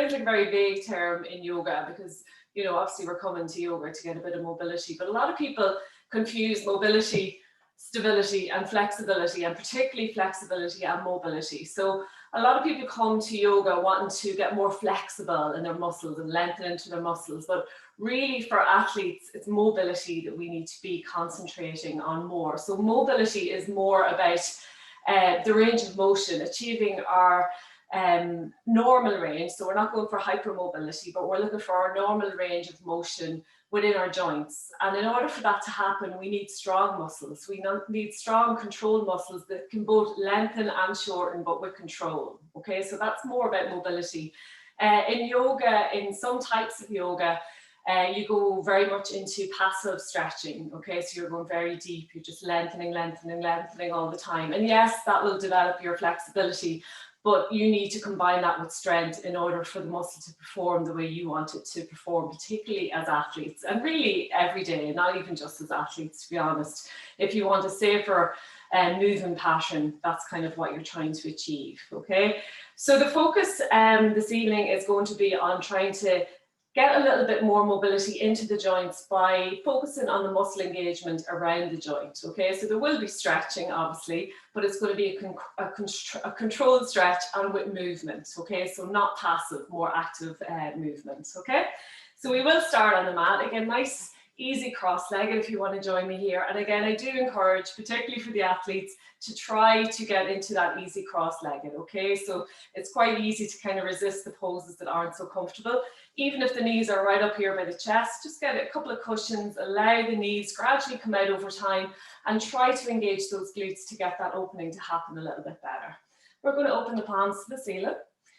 sounds like a very vague term in yoga because, you know, obviously we're coming to yoga to get a bit of mobility, but a lot of people confuse mobility, stability and flexibility, and particularly flexibility and mobility. So a lot of people come to yoga wanting to get more flexible in their muscles and lengthen into their muscles, but really for athletes, it's mobility that we need to be concentrating on more. So mobility is more about the range of motion, achieving our normal range. So we're not going for hypermobility, but we're looking for our normal range of motion within our joints. And in order for that to happen, we need strong muscles. We need strong controlled muscles that can both lengthen and shorten, but with control. Okay, so that's more about mobility. In yoga, in some types of yoga, you go very much into passive stretching. Okay, so you're going very deep, you're just lengthening all the time. And yes, that will develop your flexibility, but you need to combine that with strength in order for the muscle to perform the way you want it to perform, particularly as athletes, and really every day, not even just as athletes, to be honest. If you want a safer movement pattern, that's kind of what you're trying to achieve, okay? So the focus this evening is going to be on trying to get a little bit more mobility into the joints by focusing on the muscle engagement around the joint, okay? So there will be stretching, obviously, but it's going to be a controlled stretch and with movement, okay? So not passive, more active movements, okay? So we will start on the mat. Again, nice, easy cross-legged if you want to join me here. And again, I do encourage, particularly for the athletes, to try to get into that easy cross-legged, okay? So it's quite easy to kind of resist the poses that aren't so comfortable. Even if the knees are right up here by the chest, just get a couple of cushions, allow the knees gradually come out over time, and try to engage those glutes to get that opening to happen a little bit better. We're going to open the palms to the ceiling.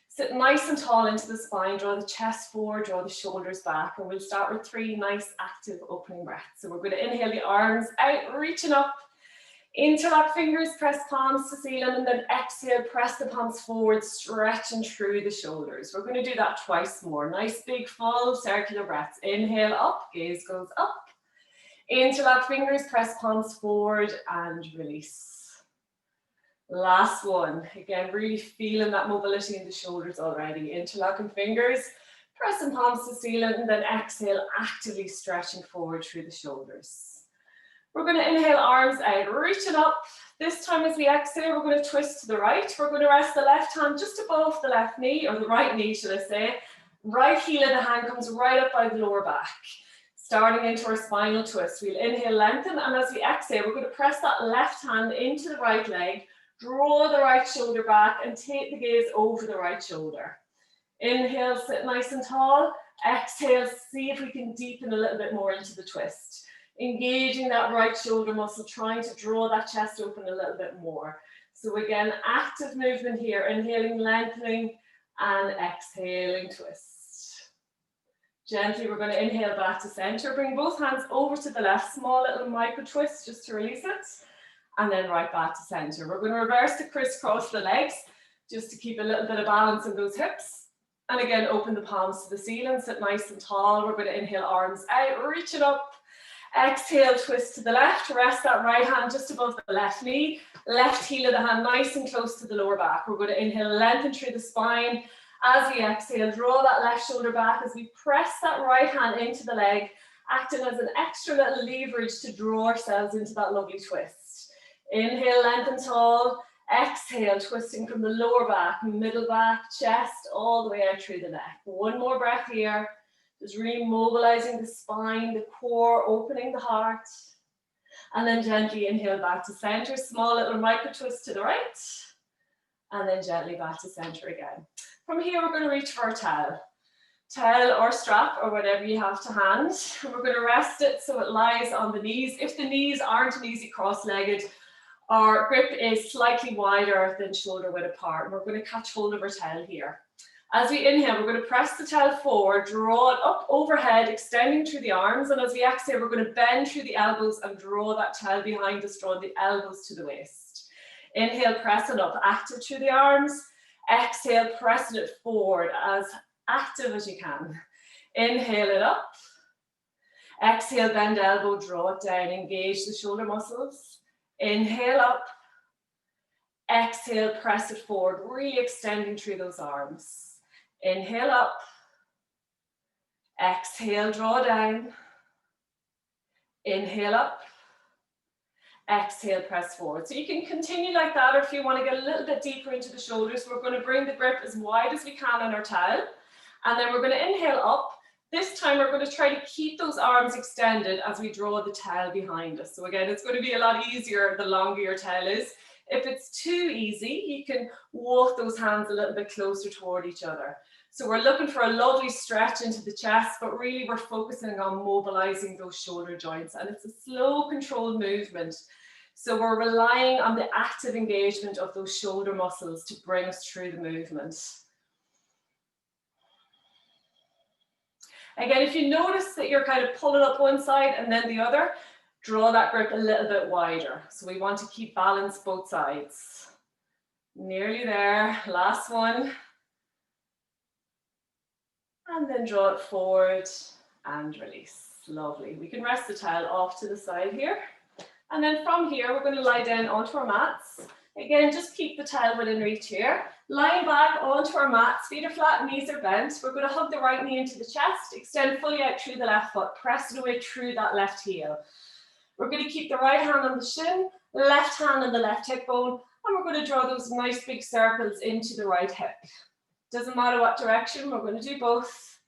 Sit nice and tall into the spine, draw the chest forward, draw the shoulders back, and we'll start with 3 nice active opening breaths. So we're going to inhale the arms out, reaching up, interlock fingers, press palms to ceiling, and then exhale, press the palms forward, stretching through the shoulders. We're going to do that twice more. Nice big full circular breaths. Inhale up, gaze goes up. Interlock fingers, press palms forward and release. Last one. Again, really feeling that mobility in the shoulders already. Interlocking fingers, pressing palms to ceiling, and then exhale, actively stretching forward through the shoulders. We're going to inhale, arms out, reaching up. This time as we exhale, we're going to twist to the right. We're going to rest the left hand just above the left knee, or the right knee, should I say. Right heel of the hand comes right up by the lower back. Starting into our spinal twist. We'll inhale, lengthen, and as we exhale, we're going to press that left hand into the right leg, draw the right shoulder back, and take the gaze over the right shoulder. Inhale, sit nice and tall. Exhale, see if we can deepen a little bit more into the twist. Engaging that right shoulder muscle, trying to draw that chest open a little bit more. So again, active movement here, inhaling, lengthening, and exhaling, twist. Gently, we're going to inhale back to center. Bring both hands over to the left, small little micro twist just to release it. And then right back to center. We're going to reverse to crisscross the legs just to keep a little bit of balance in those hips. And again, open the palms to the ceiling, sit nice and tall. We're going to inhale, arms out, reach it up. Exhale, twist to the left, rest that right hand just above the left knee, left heel of the hand nice and close to the lower back. We're going to inhale, lengthen through the spine. As we exhale, draw that left shoulder back as we press that right hand into the leg, acting as an extra little leverage to draw ourselves into that lovely twist. Inhale, lengthen tall. Exhale, twisting from the lower back, middle back, chest, all the way out through the neck. One more breath here. Just really mobilizing the spine, the core, opening the heart. And then gently inhale back to center. Small little micro twist to the right. And then gently back to center again. From here, we're going to reach for our towel. Towel or strap or whatever you have to hand. We're going to rest it so it lies on the knees. If the knees aren't an easy cross-legged, our grip is slightly wider than shoulder width apart. We're going to catch hold of our towel here. As we inhale, we're going to press the towel forward, draw it up overhead, extending through the arms. And as we exhale, we're going to bend through the elbows and draw that towel behind us, draw the elbows to the waist. Inhale, press it up, active through the arms. Exhale, pressing it forward as active as you can. Inhale it up. Exhale, bend elbow, draw it down, engage the shoulder muscles. Inhale up. Exhale, press it forward, really extending through those arms. Inhale up. Exhale, draw down. Inhale up. Exhale, press forward. So you can continue like that, or if you want to get a little bit deeper into the shoulders, we're going to bring the grip as wide as we can on our towel. And then we're going to inhale up. This time we're going to try to keep those arms extended as we draw the towel behind us. So again, it's going to be a lot easier the longer your towel is. If it's too easy, you can walk those hands a little bit closer toward each other. So we're looking for a lovely stretch into the chest, but really we're focusing on mobilizing those shoulder joints. And it's a slow, controlled movement. So we're relying on the active engagement of those shoulder muscles to bring us through the movement. Again, if you notice that you're kind of pulling up one side and then the other, draw that grip a little bit wider. So we want to keep balance both sides. Nearly there, last one. And then draw it forward and release. Lovely. We can rest the towel off to the side here. And then from here, we're going to lie down onto our mats. Again, just keep the towel within reach here. Lying back onto our mats, feet are flat, knees are bent. We're going to hug the right knee into the chest, extend fully out through the left foot, press it away through that left heel. We're going to keep the right hand on the shin, left hand on the left hip bone, and we're going to draw those nice big circles into the right hip. Doesn't matter what direction, we're going to do both.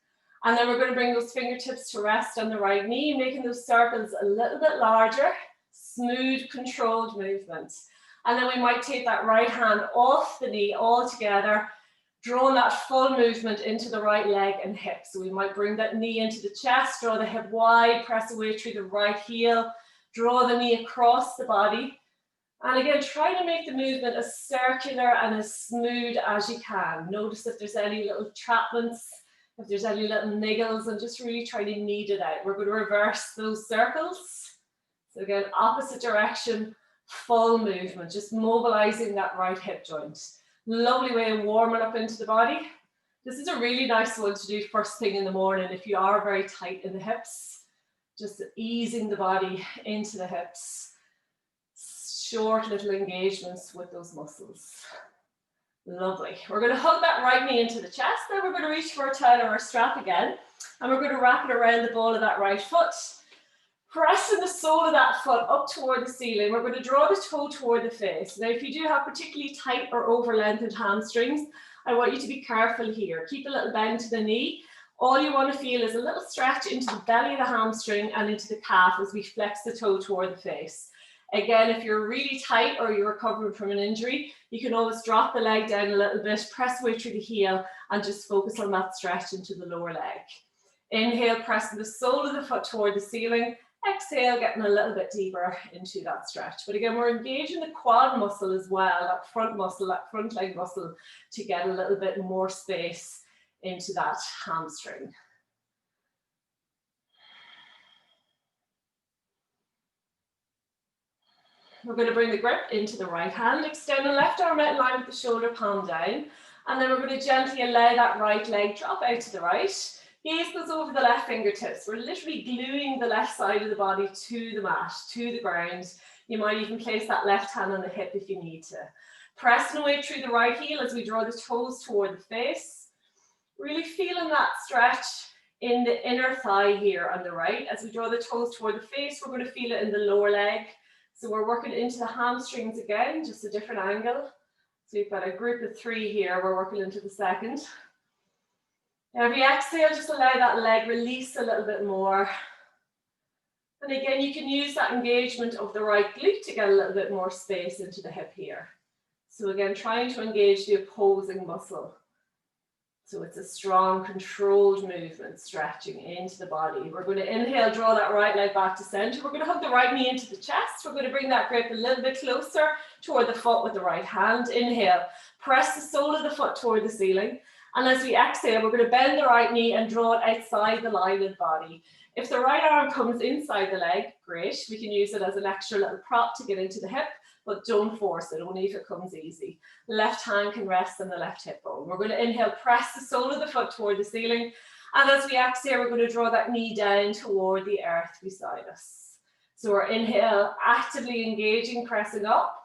And then we're going to bring those fingertips to rest on the right knee, making those circles a little bit larger, smooth, controlled movement. And then we might take that right hand off the knee all together, drawing that full movement into the right leg and hip. So we might bring that knee into the chest, draw the hip wide, press away through the right heel, draw the knee across the body. And again, try to make the movement as circular and as smooth as you can. Notice if there's any little trapments, if there's any little niggles, and just really try to knead it out. We're going to reverse those circles. So again, opposite direction, full movement, just mobilizing that right hip joint. Lovely way of warming up into the body. This is a really nice one to do first thing in the morning if you are very tight in the hips. Just easing the body into the hips. Short little engagements with those muscles. Lovely. We're going to hug that right knee into the chest. Then we're going to reach for our towel or our strap again. And we're going to wrap it around the ball of that right foot. Pressing the sole of that foot up toward the ceiling. We're going to draw the toe toward the face. Now, if you do have particularly tight or over-lengthened hamstrings, I want you to be careful here. Keep a little bend to the knee. All you want to feel is a little stretch into the belly of the hamstring and into the calf as we flex the toe toward the face. Again, if you're really tight or you're recovering from an injury, you can always drop the leg down a little bit, press away through the heel, and just focus on that stretch into the lower leg. Inhale, pressing the sole of the foot toward the ceiling. Exhale, getting a little bit deeper into that stretch. But again, we're engaging the quad muscle as well, that front leg muscle, to get a little bit more space into that hamstring. We're going to bring the grip into the right hand, extend the left arm out in line with the shoulder, palm down. And then we're going to gently allow that right leg drop out to the right. Gaze goes over the left fingertips. We're literally gluing the left side of the body to the mat, to the ground. You might even place that left hand on the hip if you need to. Pressing away through the right heel as we draw the toes toward the face. Really feeling that stretch in the inner thigh here on the right. As we draw the toes toward the face, we're going to feel it in the lower leg. So we're working into the hamstrings again, just a different angle. So we've got a group of 3 here. We're working into the second. Every exhale, just allow that leg release a little bit more. And again, you can use that engagement of the right glute to get a little bit more space into the hip here. So again, trying to engage the opposing muscle. So it's a strong, controlled movement, stretching into the body. We're going to inhale, draw that right leg back to center. We're going to hug the right knee into the chest. We're going to bring that grip a little bit closer toward the foot with the right hand. Inhale, press the sole of the foot toward the ceiling. And as we exhale, we're going to bend the right knee and draw it outside the line of the body. If the right arm comes inside the leg, great. We can use it as an extra little prop to get into the hip, but don't force it, only if it comes easy. Left hand can rest on the left hip bone. We're going to inhale, press the sole of the foot toward the ceiling. And as we exhale, we're going to draw that knee down toward the earth beside us. So we're inhale, actively engaging, pressing up.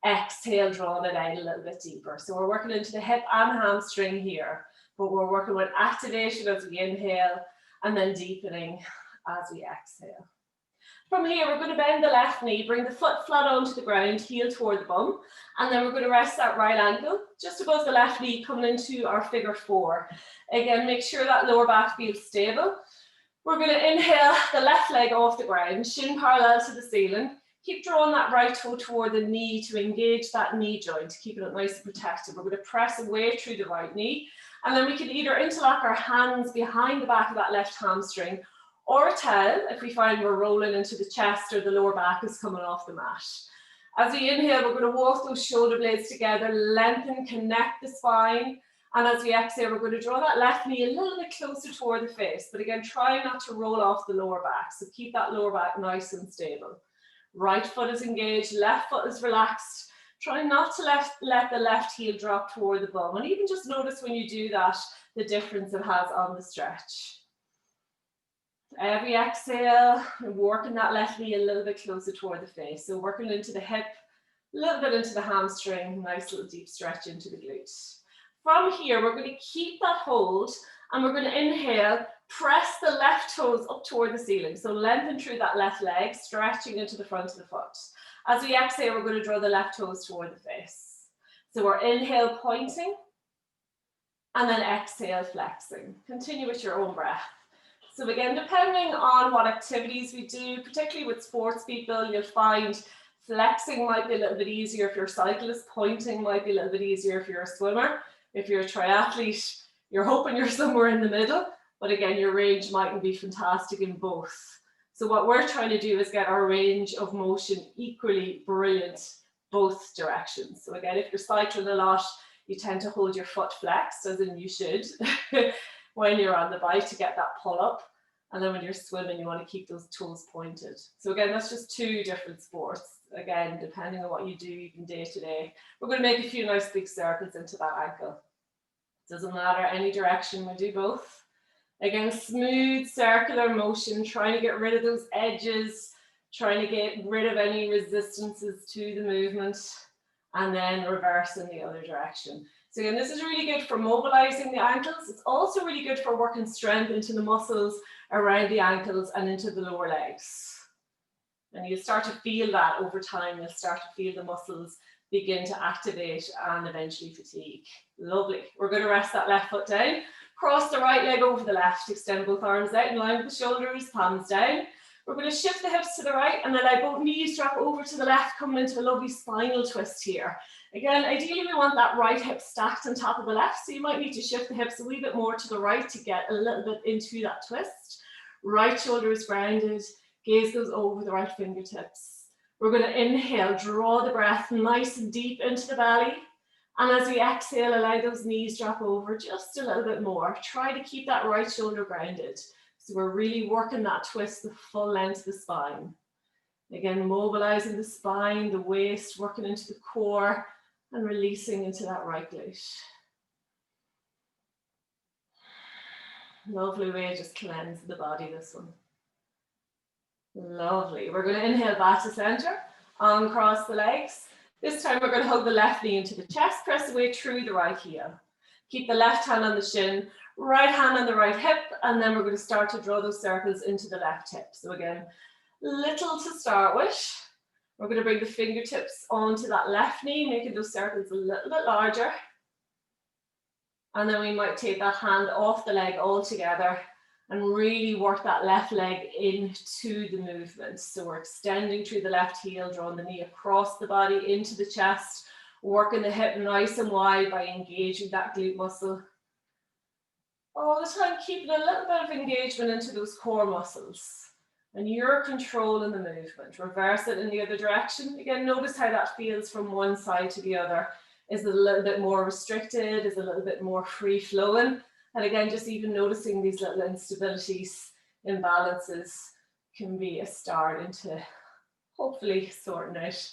Exhale, drawing it out a little bit deeper. So we're working into the hip and hamstring here. but we're working with activation as we inhale and then deepening as we exhale. From here, we're going to bend the left knee, bring the foot flat onto the ground, heel toward the bum, and then we're going to rest that right ankle just above the left knee, coming into our figure 4. Again, make sure that lower back feels stable. We're going to inhale the left leg off the ground, shin parallel to the ceiling. Keep drawing that right toe toward the knee to engage that knee joint, keeping it nice and protected. We're going to press away through the right knee, and then we can either interlock our hands behind the back of that left hamstring, or a towel if we find we're rolling into the chest or the lower back is coming off the mat. As we inhale, we're going to walk those shoulder blades together, lengthen, connect the spine. And as we exhale, we're going to draw that left knee a little bit closer toward the face. But again, try not to roll off the lower back. So keep that lower back nice and stable. Right foot is engaged, left foot is relaxed. Try not to let the left heel drop toward the bum. And even just notice when you do that, the difference it has on the stretch. Every exhale, working that left knee a little bit closer toward the face. So working into the hip, a little bit into the hamstring, nice little deep stretch into the glute. From here, we're going to keep that hold and we're going to inhale, press the left toes up toward the ceiling. So lengthen through that left leg, stretching into the front of the foot. As we exhale, we're going to draw the left toes toward the face. So we're inhale, pointing, and then exhale, flexing. Continue with your own breath. So again, depending on what activities we do, particularly with sports people, you'll find flexing might be a little bit easier if you're a cyclist, pointing might be a little bit easier if you're a swimmer. If you're a triathlete, you're hoping you're somewhere in the middle, but again, your range mightn't be fantastic in both. So what we're trying to do is get our range of motion equally brilliant both directions. So again, if you're cycling a lot, you tend to hold your foot flexed, as in you should, when you're on the bike to get that pull up. And then when you're swimming, you want to keep those toes pointed. So again, that's just two different sports. Again, depending on what you do, even day to day. We're going to make a few nice big circles into that ankle. Doesn't matter any direction, we do both. Again, smooth circular motion, trying to get rid of those edges, trying to get rid of any resistances to the movement, and then reverse in the other direction. So again, this is really good for mobilizing the ankles. It's also really good for working strength into the muscles around the ankles and into the lower legs. And you start to feel that over time. You'll start to feel the muscles begin to activate and eventually fatigue. Lovely. We're going to rest that left foot down. Cross the right leg over the left. Extend both arms out in line with the shoulders, palms down. We're going to shift the hips to the right and then let both knees drop over to the left, coming into a lovely spinal twist here. Again, ideally we want that right hip stacked on top of the left, so you might need to shift the hips a wee bit more to the right to get a little bit into that twist. Right shoulder is grounded, gaze goes over the right fingertips. We're going to inhale, draw the breath nice and deep into the belly. And as we exhale, allow those knees drop over just a little bit more. Try to keep that right shoulder grounded. So we're really working that twist the full length of the spine. Again, mobilizing the spine, the waist, working into the core and releasing into that right glute. Lovely way to just cleanse the body, this one. Lovely. We're going to inhale back to center, uncross the legs. This time we're going to hug the left knee into the chest, press away through the right heel. Keep the left hand on the shin, right hand on the right hip, and then we're going to start to draw those circles into the left hip. So again, little to start with. We're going to bring the fingertips onto that left knee, making those circles a little bit larger. And then we might take that hand off the leg altogether and really work that left leg into the movement. So we're extending through the left heel, drawing the knee across the body into the chest, working the hip nice and wide by engaging that glute muscle. All the time keeping a little bit of engagement into those core muscles. And you're controlling the movement. Reverse it in the other direction. Again, notice how that feels from one side to the other. Is it a little bit more restricted? Is it a little bit more free flowing? And again, just even noticing these little instabilities, imbalances can be a start into hopefully sorting out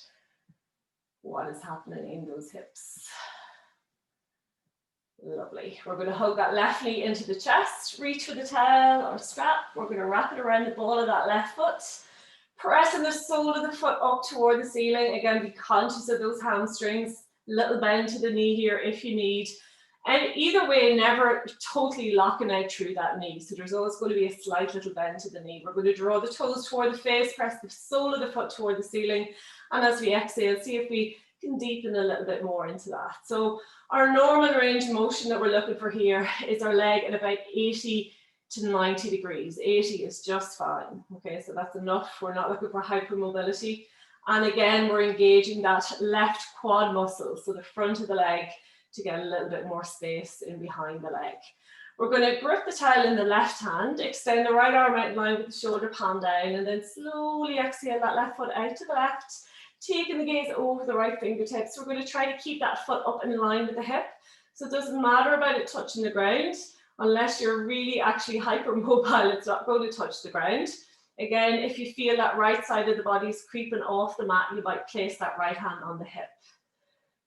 what is happening in those hips. Lovely. We're going to hug that left knee into the chest, reach for the towel or strap. We're going to wrap it around the ball of that left foot, pressing the sole of the foot up toward the ceiling. Again, be conscious of those hamstrings, little bend to the knee here if you need. And either way, never totally locking out through that knee. So there's always going to be a slight little bend to the knee. We're going to draw the toes toward the face, press the sole of the foot toward the ceiling. And as we exhale, see if we can deepen a little bit more into that. So our normal range of motion that we're looking for here is our leg at about 80 to 90 degrees. 80 is just fine. Okay, so that's enough. We're not looking for hypermobility. And again, we're engaging that left quad muscle, so the front of the leg, to get a little bit more space in behind the leg. We're going to grip the towel in the left hand, extend the right arm out in line with the shoulder, palm down, and then slowly exhale that left foot out to the left, taking the gaze over the right fingertips. We're going to try to keep that foot up in line with the hip. So it doesn't matter about it touching the ground. Unless you're really actually hypermobile, it's not going to touch the ground. Again, if you feel that right side of the body is creeping off the mat, you might place that right hand on the hip.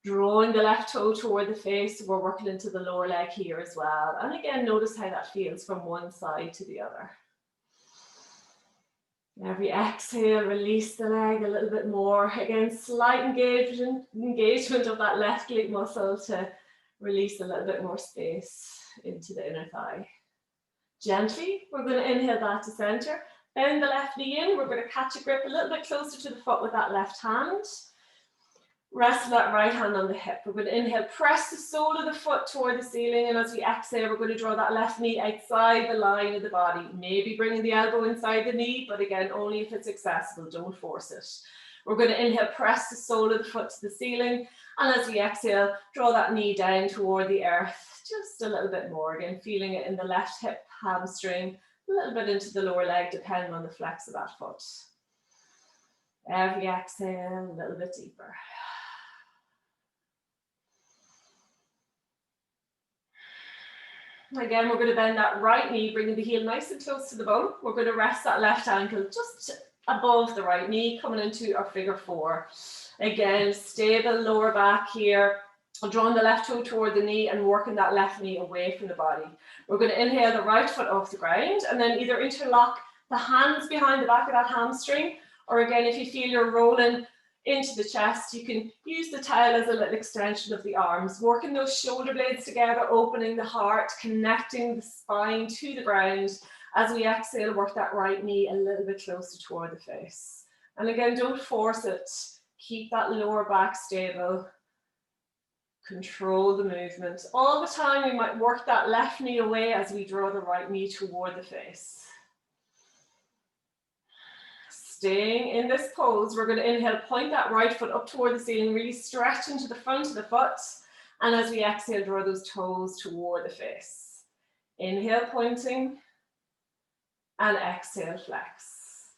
Drawing the left toe toward the face, we're working into the lower leg here as well. And again, notice how that feels from one side to the other. Every exhale, release the leg a little bit more. Again, slight engagement of that left glute muscle to release a little bit more space into the inner thigh. Gently, we're going to inhale back to center. Bend the left knee in. We're going to catch a grip a little bit closer to the foot with that left hand. Rest that right hand on the hip. We're going to inhale, press the sole of the foot toward the ceiling, and as we exhale, we're going to draw that left knee outside the line of the body. Maybe bringing the elbow inside the knee, but again, only if it's accessible, don't force it. We're going to inhale, press the sole of the foot to the ceiling, and as we exhale, draw that knee down toward the earth, just a little bit more. Again, feeling it in the left hip, hamstring, a little bit into the lower leg, depending on the flex of that foot. Every exhale, a little bit deeper. Again, we're going to bend that right knee, bringing the heel nice and close to the bone. We're going to rest that left ankle just above the right knee, coming into our figure four. Again, stable lower back here. Drawing the left toe toward the knee and working that left knee away from the body. We're going to inhale the right foot off the ground and then either interlock the hands behind the back of that hamstring, or again, if you feel you're rolling into the chest, you can use the towel as a little extension of the arms, working those shoulder blades together, opening the heart, connecting the spine to the ground. As we exhale, work that right knee a little bit closer toward the face. And again, don't force it. Keep that lower back stable. Control the movement. All the time, we might work that left knee away as we draw the right knee toward the face. Staying in this pose, we're going to inhale, point that right foot up toward the ceiling, really stretch into the front of the foot. And as we exhale, draw those toes toward the face. Inhale, pointing, and exhale, flex.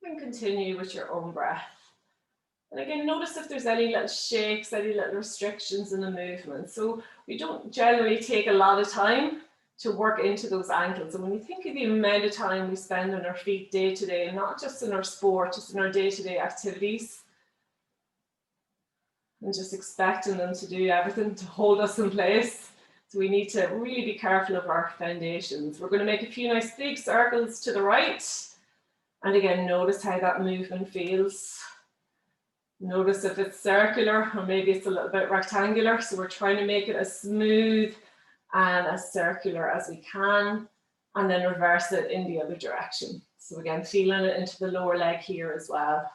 And continue with your own breath. And again, notice if there's any little shakes, any little restrictions in the movement. So we don't generally take a lot of time to work into those ankles. And when you think of the amount of time we spend on our feet day to day, not just in our sport, just in our day-to-day activities, and just expecting them to do everything to hold us in place. So we need to really be careful of our foundations. We're going to make a few nice big circles to the right. And again, notice how that movement feels. Notice if it's circular or maybe it's a little bit rectangular. So we're trying to make it as smooth and as circular as we can, and then reverse it in the other direction. So again, feeling it into the lower leg here as well.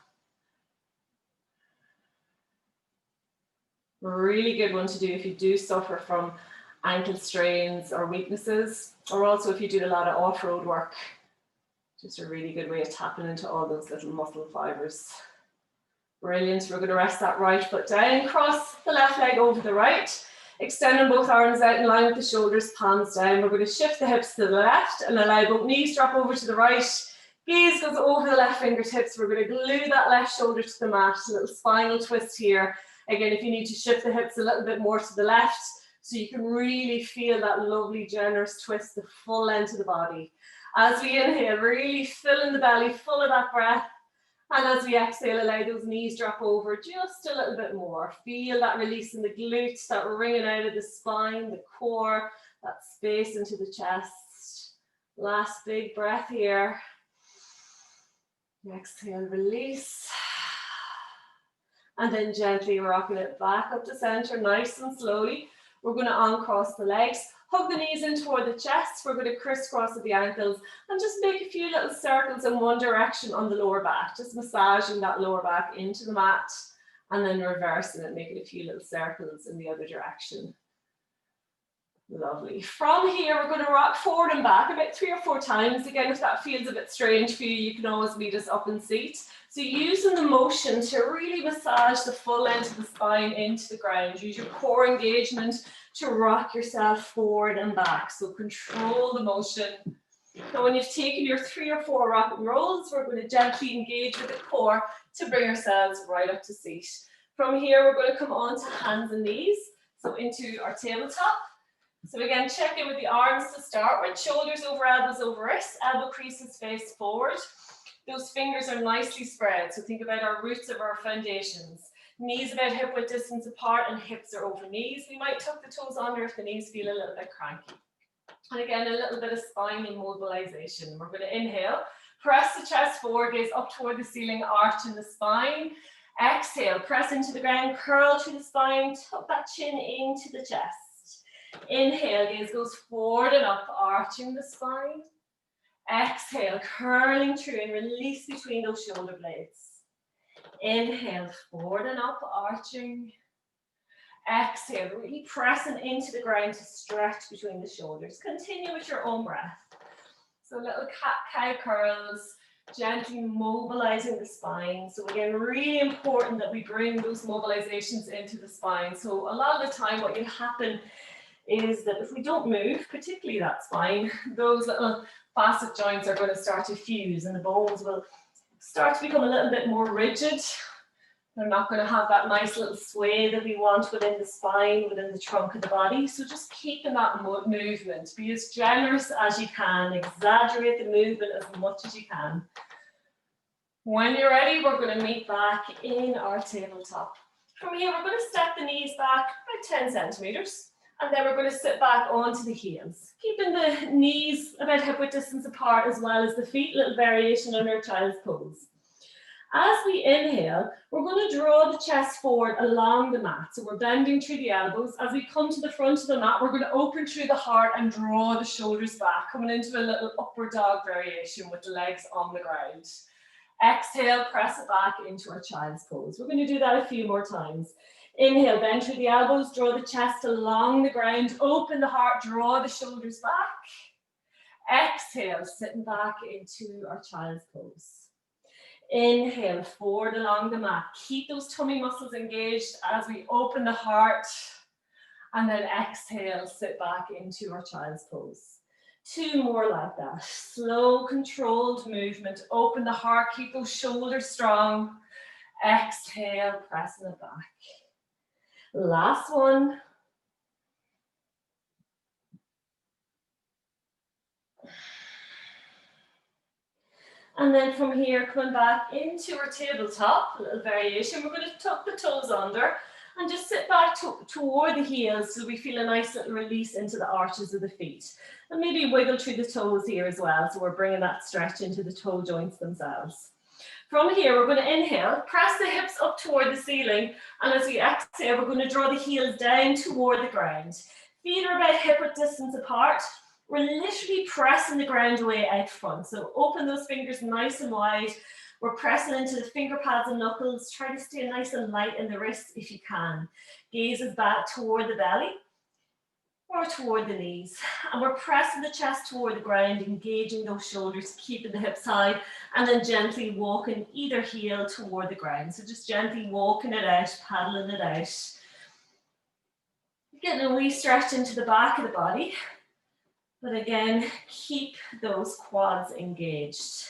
Really good one to do if you do suffer from ankle strains or weaknesses, or also if you do a lot of off-road work. Just a really good way of tapping into all those little muscle fibers. Brilliant. We're going to rest that right foot down, cross the left leg over the right, extending both arms out in line with the shoulders, palms down. We're going to shift the hips to the left and allow both knees drop over to the right. Gaze goes over the left fingertips. We're going to glue that left shoulder to the mat, a little spinal twist here. Again, if you need to shift the hips a little bit more to the left, so you can really feel that lovely, generous twist, the full length of the body. As we inhale, really fill in the belly, full of that breath. And as we exhale, allow those knees drop over just a little bit more. Feel that release in the glutes, that wringing out of the spine, the core, that space into the chest. Last big breath here. Exhale, release. And then gently rocking it back up to center, nice and slowly. We're going to uncross the legs, hug the knees in toward the chest. We're going to crisscross at the ankles and just make a few little circles in one direction on the lower back, just massaging that lower back into the mat and then reversing it, making a few little circles in the other direction. Lovely. From here, we're going to rock forward and back about 3 or 4 times. Again, if that feels a bit strange for you, you can always meet us up in seat. So using the motion to really massage the full length of the spine into the ground. Use your core engagement to rock yourself forward and back. So control the motion. Now, when you've taken your 3 or 4 rock and rolls, we're going to gently engage with the core to bring ourselves right up to seat. From here, we're going to come on to hands and knees. So into our tabletop. So again, check in with the arms to start with, shoulders over elbows over wrists, elbow creases face forward. Those fingers are nicely spread, so think about our roots of our foundations. Knees about hip width distance apart and hips are over knees. We might tuck the toes under if the knees feel a little bit cranky. And again, a little bit of spine immobilization. We're going to inhale, press the chest forward, gaze up toward the ceiling, arch in the spine. Exhale, press into the ground, curl through the spine, tuck that chin into the chest. Inhale, gaze goes forward and up, arching the spine. Exhale, curling through and release between those shoulder blades. Inhale, forward and up, arching. Exhale, really pressing into the ground to stretch between the shoulders. Continue with your own breath. So little cat-cow curls, gently mobilizing the spine. So again, really important that we bring those mobilizations into the spine. So a lot of the time what will happen is that if we don't move, particularly that spine, those little facet joints are going to start to fuse and the bones will start to become a little bit more rigid. They're not going to have that nice little sway that we want within the spine, within the trunk of the body. So just keeping that movement, be as generous as you can, exaggerate the movement as much as you can. When you're ready, we're going to meet back in our tabletop. From here, we're going to step the knees back about 10 centimeters. And then we're going to sit back onto the heels, keeping the knees about hip width distance apart as well as the feet, little variation on our child's pose. As we inhale, we're going to draw the chest forward along the mat. So we're bending through the elbows. As we come to the front of the mat, we're going to open through the heart and draw the shoulders back, coming into a little upward dog variation with the legs on the ground. Exhale, press it back into our child's pose. We're going to do that a few more times. Inhale, bend through the elbows, draw the chest along the ground, open the heart, draw the shoulders back. Exhale, sitting back into our child's pose. Inhale, forward along the mat. Keep those tummy muscles engaged as we open the heart. And then exhale, sit back into our child's pose. 2 more like that. Slow, controlled movement. Open the heart, keep those shoulders strong. Exhale, pressing it back. Last one. And then from here, coming back into our tabletop, a little variation. We're going to tuck the toes under and just sit back toward the heels so we feel a nice little release into the arches of the feet. And maybe wiggle through the toes here as well. So we're bringing that stretch into the toe joints themselves. From here, we're going to inhale, press the hips up toward the ceiling. And as we exhale, we're going to draw the heels down toward the ground. Feet are about hip width distance apart. We're literally pressing the ground away out front. So open those fingers nice and wide. We're pressing into the finger pads and knuckles. Try to stay nice and light in the wrists if you can. Gaze is back toward the belly or toward the knees. And we're pressing the chest toward the ground, engaging those shoulders, keeping the hips high, and then gently walking either heel toward the ground. So just gently walking it out, paddling it out. Getting a wee stretch into the back of the body. But again, keep those quads engaged.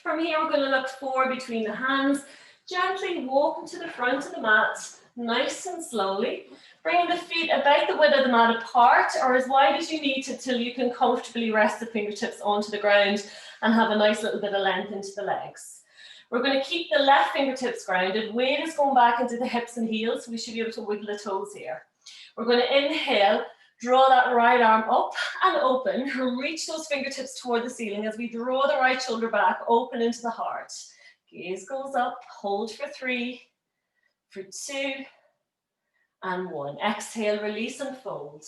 From here, we're going to look forward between the hands, gently walking to the front of the mat, nice and slowly. Bringing the feet about the width of the mat apart or as wide as you need to till you can comfortably rest the fingertips onto the ground and have a nice little bit of length into the legs. We're going to keep the left fingertips grounded. Weight is going back into the hips and heels, so we should be able to wiggle the toes here. We're going to inhale, draw that right arm up and open. Reach those fingertips toward the ceiling as we draw the right shoulder back, open into the heart. Gaze goes up, hold for 3, for 2, and 1. Exhale, release and fold.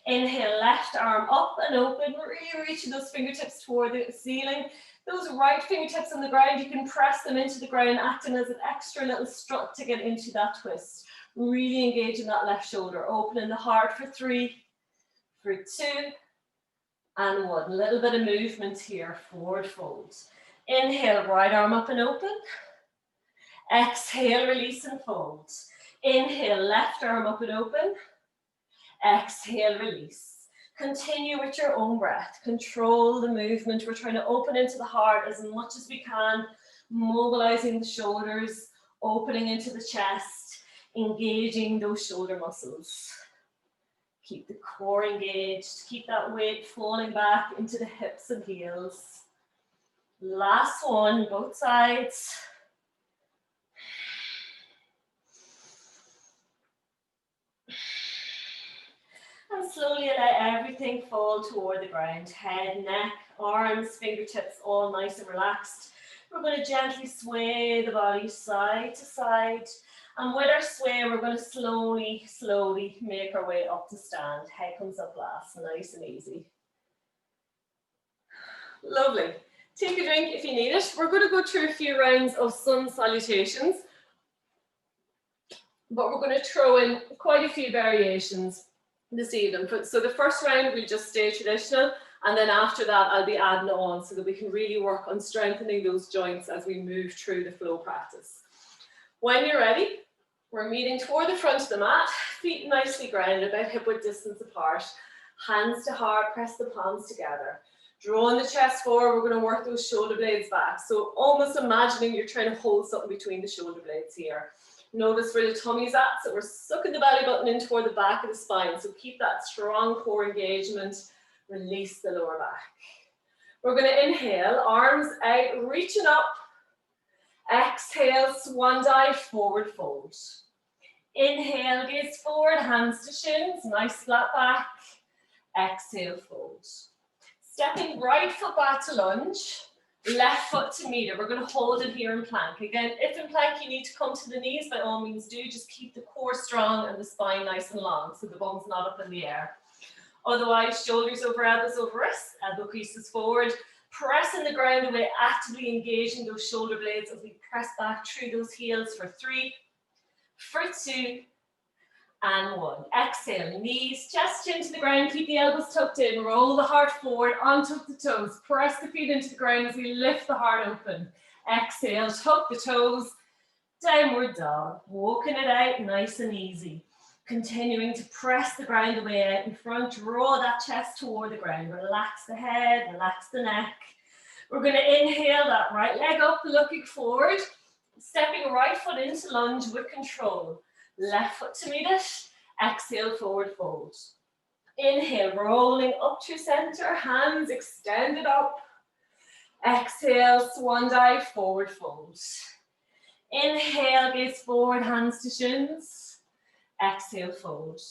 Inhale, left arm up and open, really reaching those fingertips toward the ceiling. Those right fingertips on the ground, you can press them into the ground, acting as an extra little strut to get into that twist. Really engaging that left shoulder. Opening the heart for 3, for 2, and 1. A little bit of movement here, forward fold. Inhale, right arm up and open. Exhale, release and fold. Inhale, left arm up and open. Exhale, release. Continue with your own breath. Control the movement. We're trying to open into the heart as much as we can, mobilizing the shoulders, opening into the chest, engaging those shoulder muscles. Keep the core engaged. Keep that weight falling back into the hips and heels. Last one, both sides. And slowly let everything fall toward the ground. Head, neck, arms, fingertips, all nice and relaxed. We're going to gently sway the body side to side. And with our sway, we're going to slowly, slowly make our way up to stand. Head comes up last, nice and easy. Lovely. Take a drink if you need it. We're going to go through a few rounds of sun salutations, but we're going to throw in quite a few variations this evening. So the first round we'll just stay traditional, and then after that I'll be adding on so that we can really work on strengthening those joints as we move through the flow practice. When you're ready, we're meeting toward the front of the mat, feet nicely grounded, about hip width distance apart, hands to heart, press the palms together. Drawing the chest forward, we're going to work those shoulder blades back. So almost imagining you're trying to hold something between the shoulder blades here. Notice where the tummy's at, so we're sucking the belly button in toward the back of the spine. So keep that strong core engagement, release the lower back. We're going to inhale, arms out, reaching up. Exhale, swan dive, forward fold. Inhale, gaze forward, hands to shins, nice flat back. Exhale, fold. Stepping right foot back to lunge, left foot to meter. We're going to hold it here in plank. Again, if in plank you need to come to the knees, by all means do. Just keep the core strong and the spine nice and long so the bum's not up in the air. Otherwise, shoulders over elbows over wrists, elbow creases forward. Pressing the ground away, actively engaging those shoulder blades as we press back through those heels for 3, for 2, and 1. Exhale, knees, chest, chin to the ground, keep the elbows tucked in, roll the heart forward, untuck the toes, press the feet into the ground as we lift the heart open. Exhale, tuck the toes, downward dog, walking it out nice and easy. Continuing to press the ground away out in front, draw that chest toward the ground, relax the head, relax the neck. We're going to inhale that right leg up, looking forward, stepping right foot into lunge with control. Left foot to meet it, exhale, forward fold. Inhale, rolling up to center, hands extended up. Exhale, swan dive, forward fold. Inhale, gaze forward, hands to shins. Exhale, fold.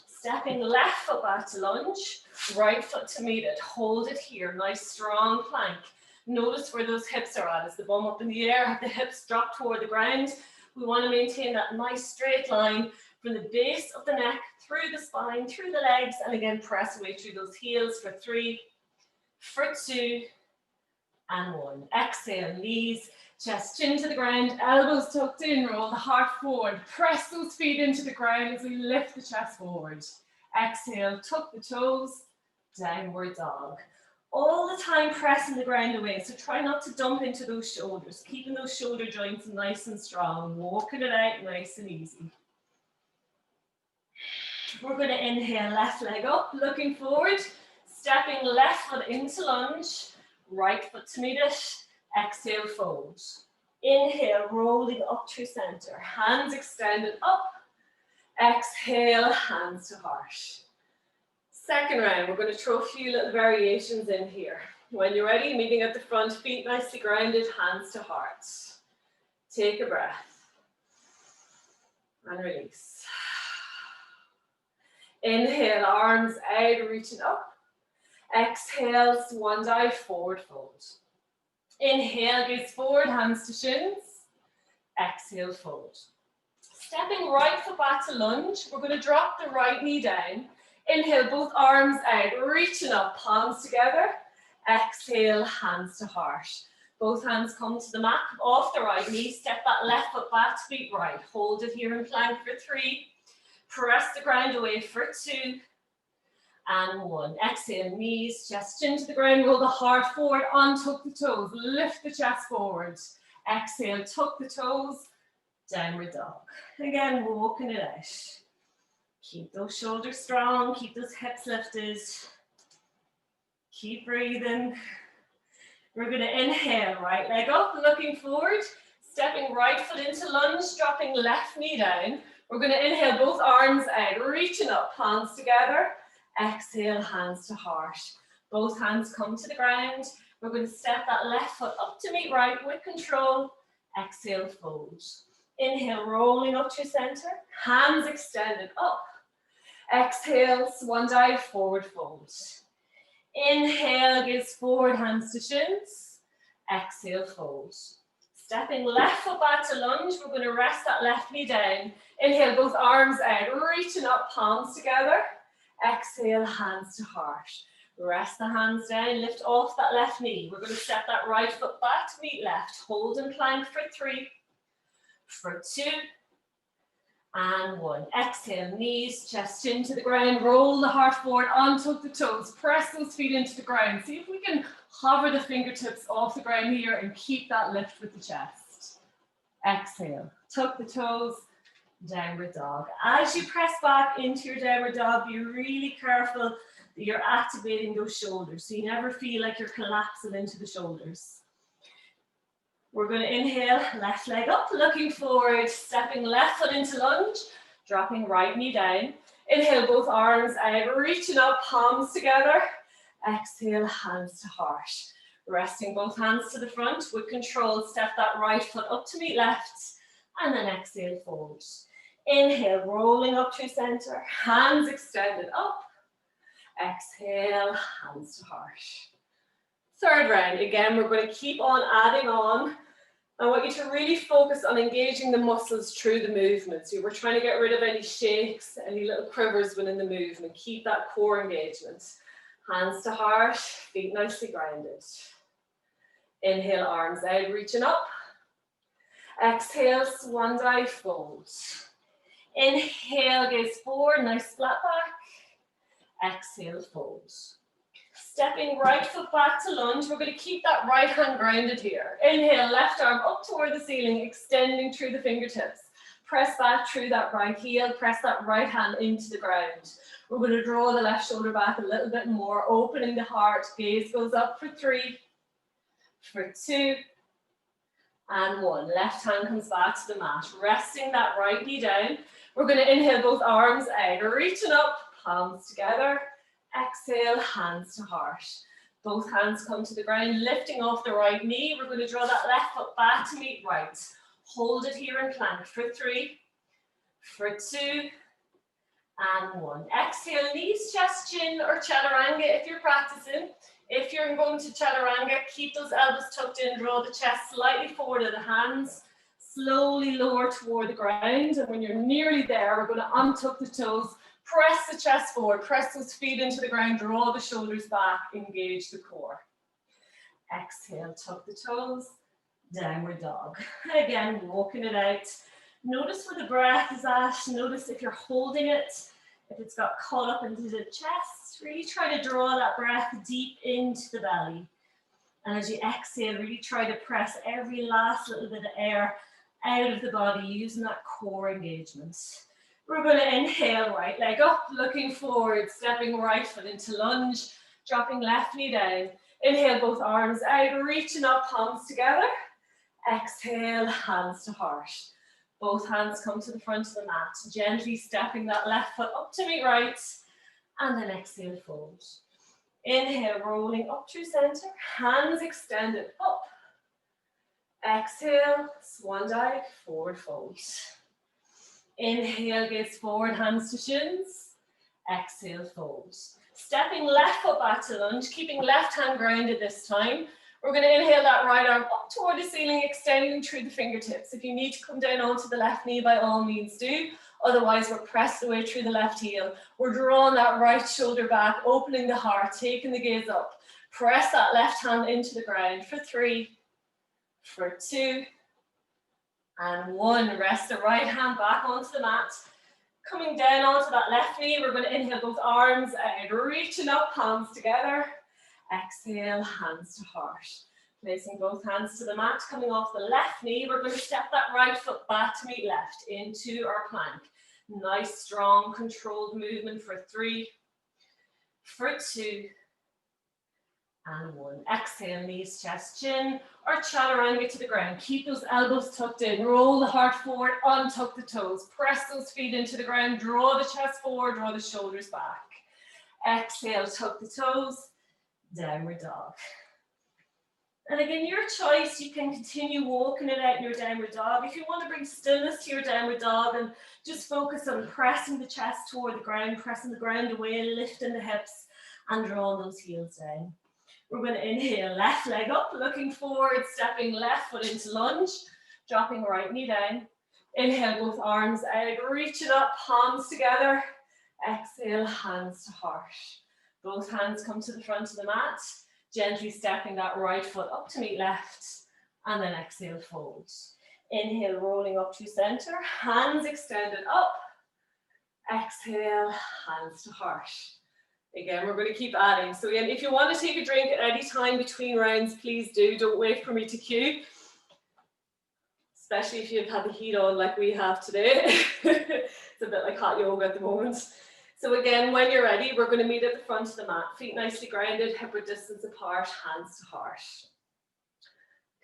Stepping left foot back to lunge, right foot to meet it. Hold it here, nice strong plank. Notice where those hips are at. Is the bum up in the air? Have the hips drop toward the ground? We want to maintain that nice straight line from the base of the neck, through the spine, through the legs, and again, press away through those heels for 3, for 2, and 1. Exhale, knees, chest, chin to the ground, elbows tucked in, roll the heart forward, press those feet into the ground as we lift the chest forward. Exhale, tuck the toes, downward dog. All the time pressing the ground away, so try not to dump into those shoulders, keeping those shoulder joints nice and strong, walking it out nice and easy. We're going to inhale, left leg up, looking forward, stepping left foot into lunge, right foot to meet it, exhale, fold. Inhale, rolling up to center, hands extended up, exhale, hands to heart. Second round, we're going to throw a few little variations in here. When you're ready, meeting at the front, feet nicely grounded, hands to heart. Take a breath and release. Inhale, arms out, reaching up. Exhale, swan dive, forward fold. Inhale, gaze forward, hands to shins. Exhale, fold. Stepping right foot back to lunge, we're going to drop the right knee down. Inhale, both arms out, reaching up, palms together. Exhale, hands to heart. Both hands come to the mat, off the right knee, step that left foot back to meet right. Hold it here in plank for 3. Press the ground away for 2. And 1. Exhale, knees, chest into the ground, roll the heart forward, untuck the toes, lift the chest forward. Exhale, tuck the toes, downward dog. Again, walking it out. Keep those shoulders strong, keep those hips lifted. Keep breathing. We're going to inhale, right leg up, looking forward, stepping right foot into lunge, dropping left knee down. We're going to inhale, both arms out, reaching up, palms together. Exhale, hands to heart. Both hands come to the ground. We're going to step that left foot up to meet right with control. Exhale, fold. Inhale, rolling up to center. Hands extended up. Exhale, swan dive, forward fold. Inhale, gaze forward, hands to shins. Exhale, fold. Stepping left foot back to lunge, we're going to rest that left knee down. Inhale, both arms out, reaching up, palms together. Exhale, hands to heart. Rest the hands down, lift off that left knee. We're going to step that right foot back to meet left. Hold in plank for 3, for 2, and 1. Exhale, knees, chest into the ground, roll the heart forward, untuck the toes, press those feet into the ground. See if we can hover the fingertips off the ground here and keep that lift with the chest. Exhale, tuck the toes, downward dog. As you press back into your downward dog, be really careful that you're activating those shoulders so you never feel like you're collapsing into the shoulders. We're going to inhale, left leg up, looking forward, stepping left foot into lunge, dropping right knee down. Inhale, both arms out, reaching up, palms together. Exhale, hands to heart. Resting both hands to the front with control, step that right foot up to meet left, and then exhale, fold. Inhale, rolling up to center, hands extended up. Exhale, hands to heart. Third round, again, we're going to keep on adding on. I want you to really focus on engaging the muscles through the movement. So we're trying to get rid of any shakes, any little quivers within the movement. Keep that core engagement. Hands to heart, feet nicely grounded. Inhale, arms out, reaching up. Exhale, swan dive, fold. Inhale, gaze forward, nice flat back. Exhale, fold. Stepping right foot back to lunge, we're going to keep that right hand grounded here. Inhale, left arm up toward the ceiling, extending through the fingertips. Press back through that right heel, press that right hand into the ground. We're going to draw the left shoulder back a little bit more, opening the heart. Gaze goes up for 3, for 2, and 1. Left hand comes back to the mat, resting that right knee down. We're going to inhale, both arms out, reaching up, palms together. Exhale, hands to heart. Both hands come to the ground, lifting off the right knee. We're going to draw that left foot back to meet right. Hold it here in plank for 3, for 2, and 1. Exhale, knees, chest, chin, or chaturanga if you're practicing. If you're going to chaturanga, keep those elbows tucked in, draw the chest slightly forward of the hands, slowly lower toward the ground. And when you're nearly there, we're going to untuck the toes, press the chest forward, press those feet into the ground, draw the shoulders back, engage the core. Exhale, tuck the toes, downward dog. Again, walking it out. Notice where the breath is at. Notice if you're holding it, if it's got caught up into the chest. Really try to draw that breath deep into the belly. And as you exhale, really try to press every last little bit of air out of the body using that core engagement. We're going to inhale, right leg up, looking forward, stepping right foot into lunge, dropping left knee down. Inhale, both arms out, reaching up, palms together. Exhale, hands to heart. Both hands come to the front of the mat, gently stepping that left foot up to meet right, and then exhale, fold. Inhale, rolling up through center, hands extended up. Exhale, swan dive, forward fold. Inhale, gaze forward, hands to shins. Exhale, fold. Stepping left foot back to lunge, keeping left hand grounded this time. We're going to inhale that right arm up toward the ceiling, extending through the fingertips. If you need to come down onto the left knee, by all means do. Otherwise, we're pressed away through the left heel. We're drawing that right shoulder back, opening the heart, taking the gaze up. Press that left hand into the ground for 3, for 2, and 1. Rest the right hand back onto the mat. Coming down onto that left knee, we're going to inhale both arms out, reaching up, palms together. Exhale, hands to heart. Placing both hands to the mat, coming off the left knee, we're going to step that right foot back to meet left into our plank. Nice, strong, controlled movement for 3, for 2, and 1. Exhale, knees, chest, chin, or chaturanga to the ground. Keep those elbows tucked in. Roll the heart forward, untuck the toes. Press those feet into the ground. Draw the chest forward, draw the shoulders back. Exhale, tuck the toes. Downward dog. And again, your choice, you can continue walking it out in your downward dog. If you want to bring stillness to your downward dog and just focus on pressing the chest toward the ground, pressing the ground away, lifting the hips and drawing those heels down. We're going to inhale, left leg up, looking forward, stepping left foot into lunge, dropping right knee down. Inhale, both arms out, reach it up, palms together. Exhale, hands to heart. Both hands come to the front of the mat, gently stepping that right foot up to meet left, and then exhale, fold. Inhale, rolling up to center, hands extended up. Exhale, hands to heart. Again, we're going to keep adding. So again, if you want to take a drink at any time between rounds, please do. Don't wait for me to cue. Especially if you've had the heat on like we have today. It's a bit like hot yoga at the moment. So again, when you're ready, we're going to meet at the front of the mat. Feet nicely grounded, hip width distance apart, hands to heart.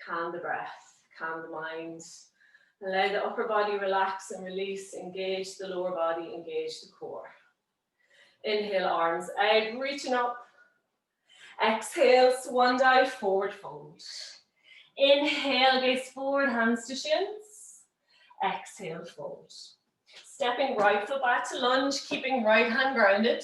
Calm the breath, calm the mind. Allow the upper body relax and release. Engage the lower body, engage the core. Inhale, arms out, reaching up. Exhale, swan dive, forward fold. Inhale, gaze forward, hands to shins. Exhale, fold. Stepping right foot back to lunge, keeping right hand grounded.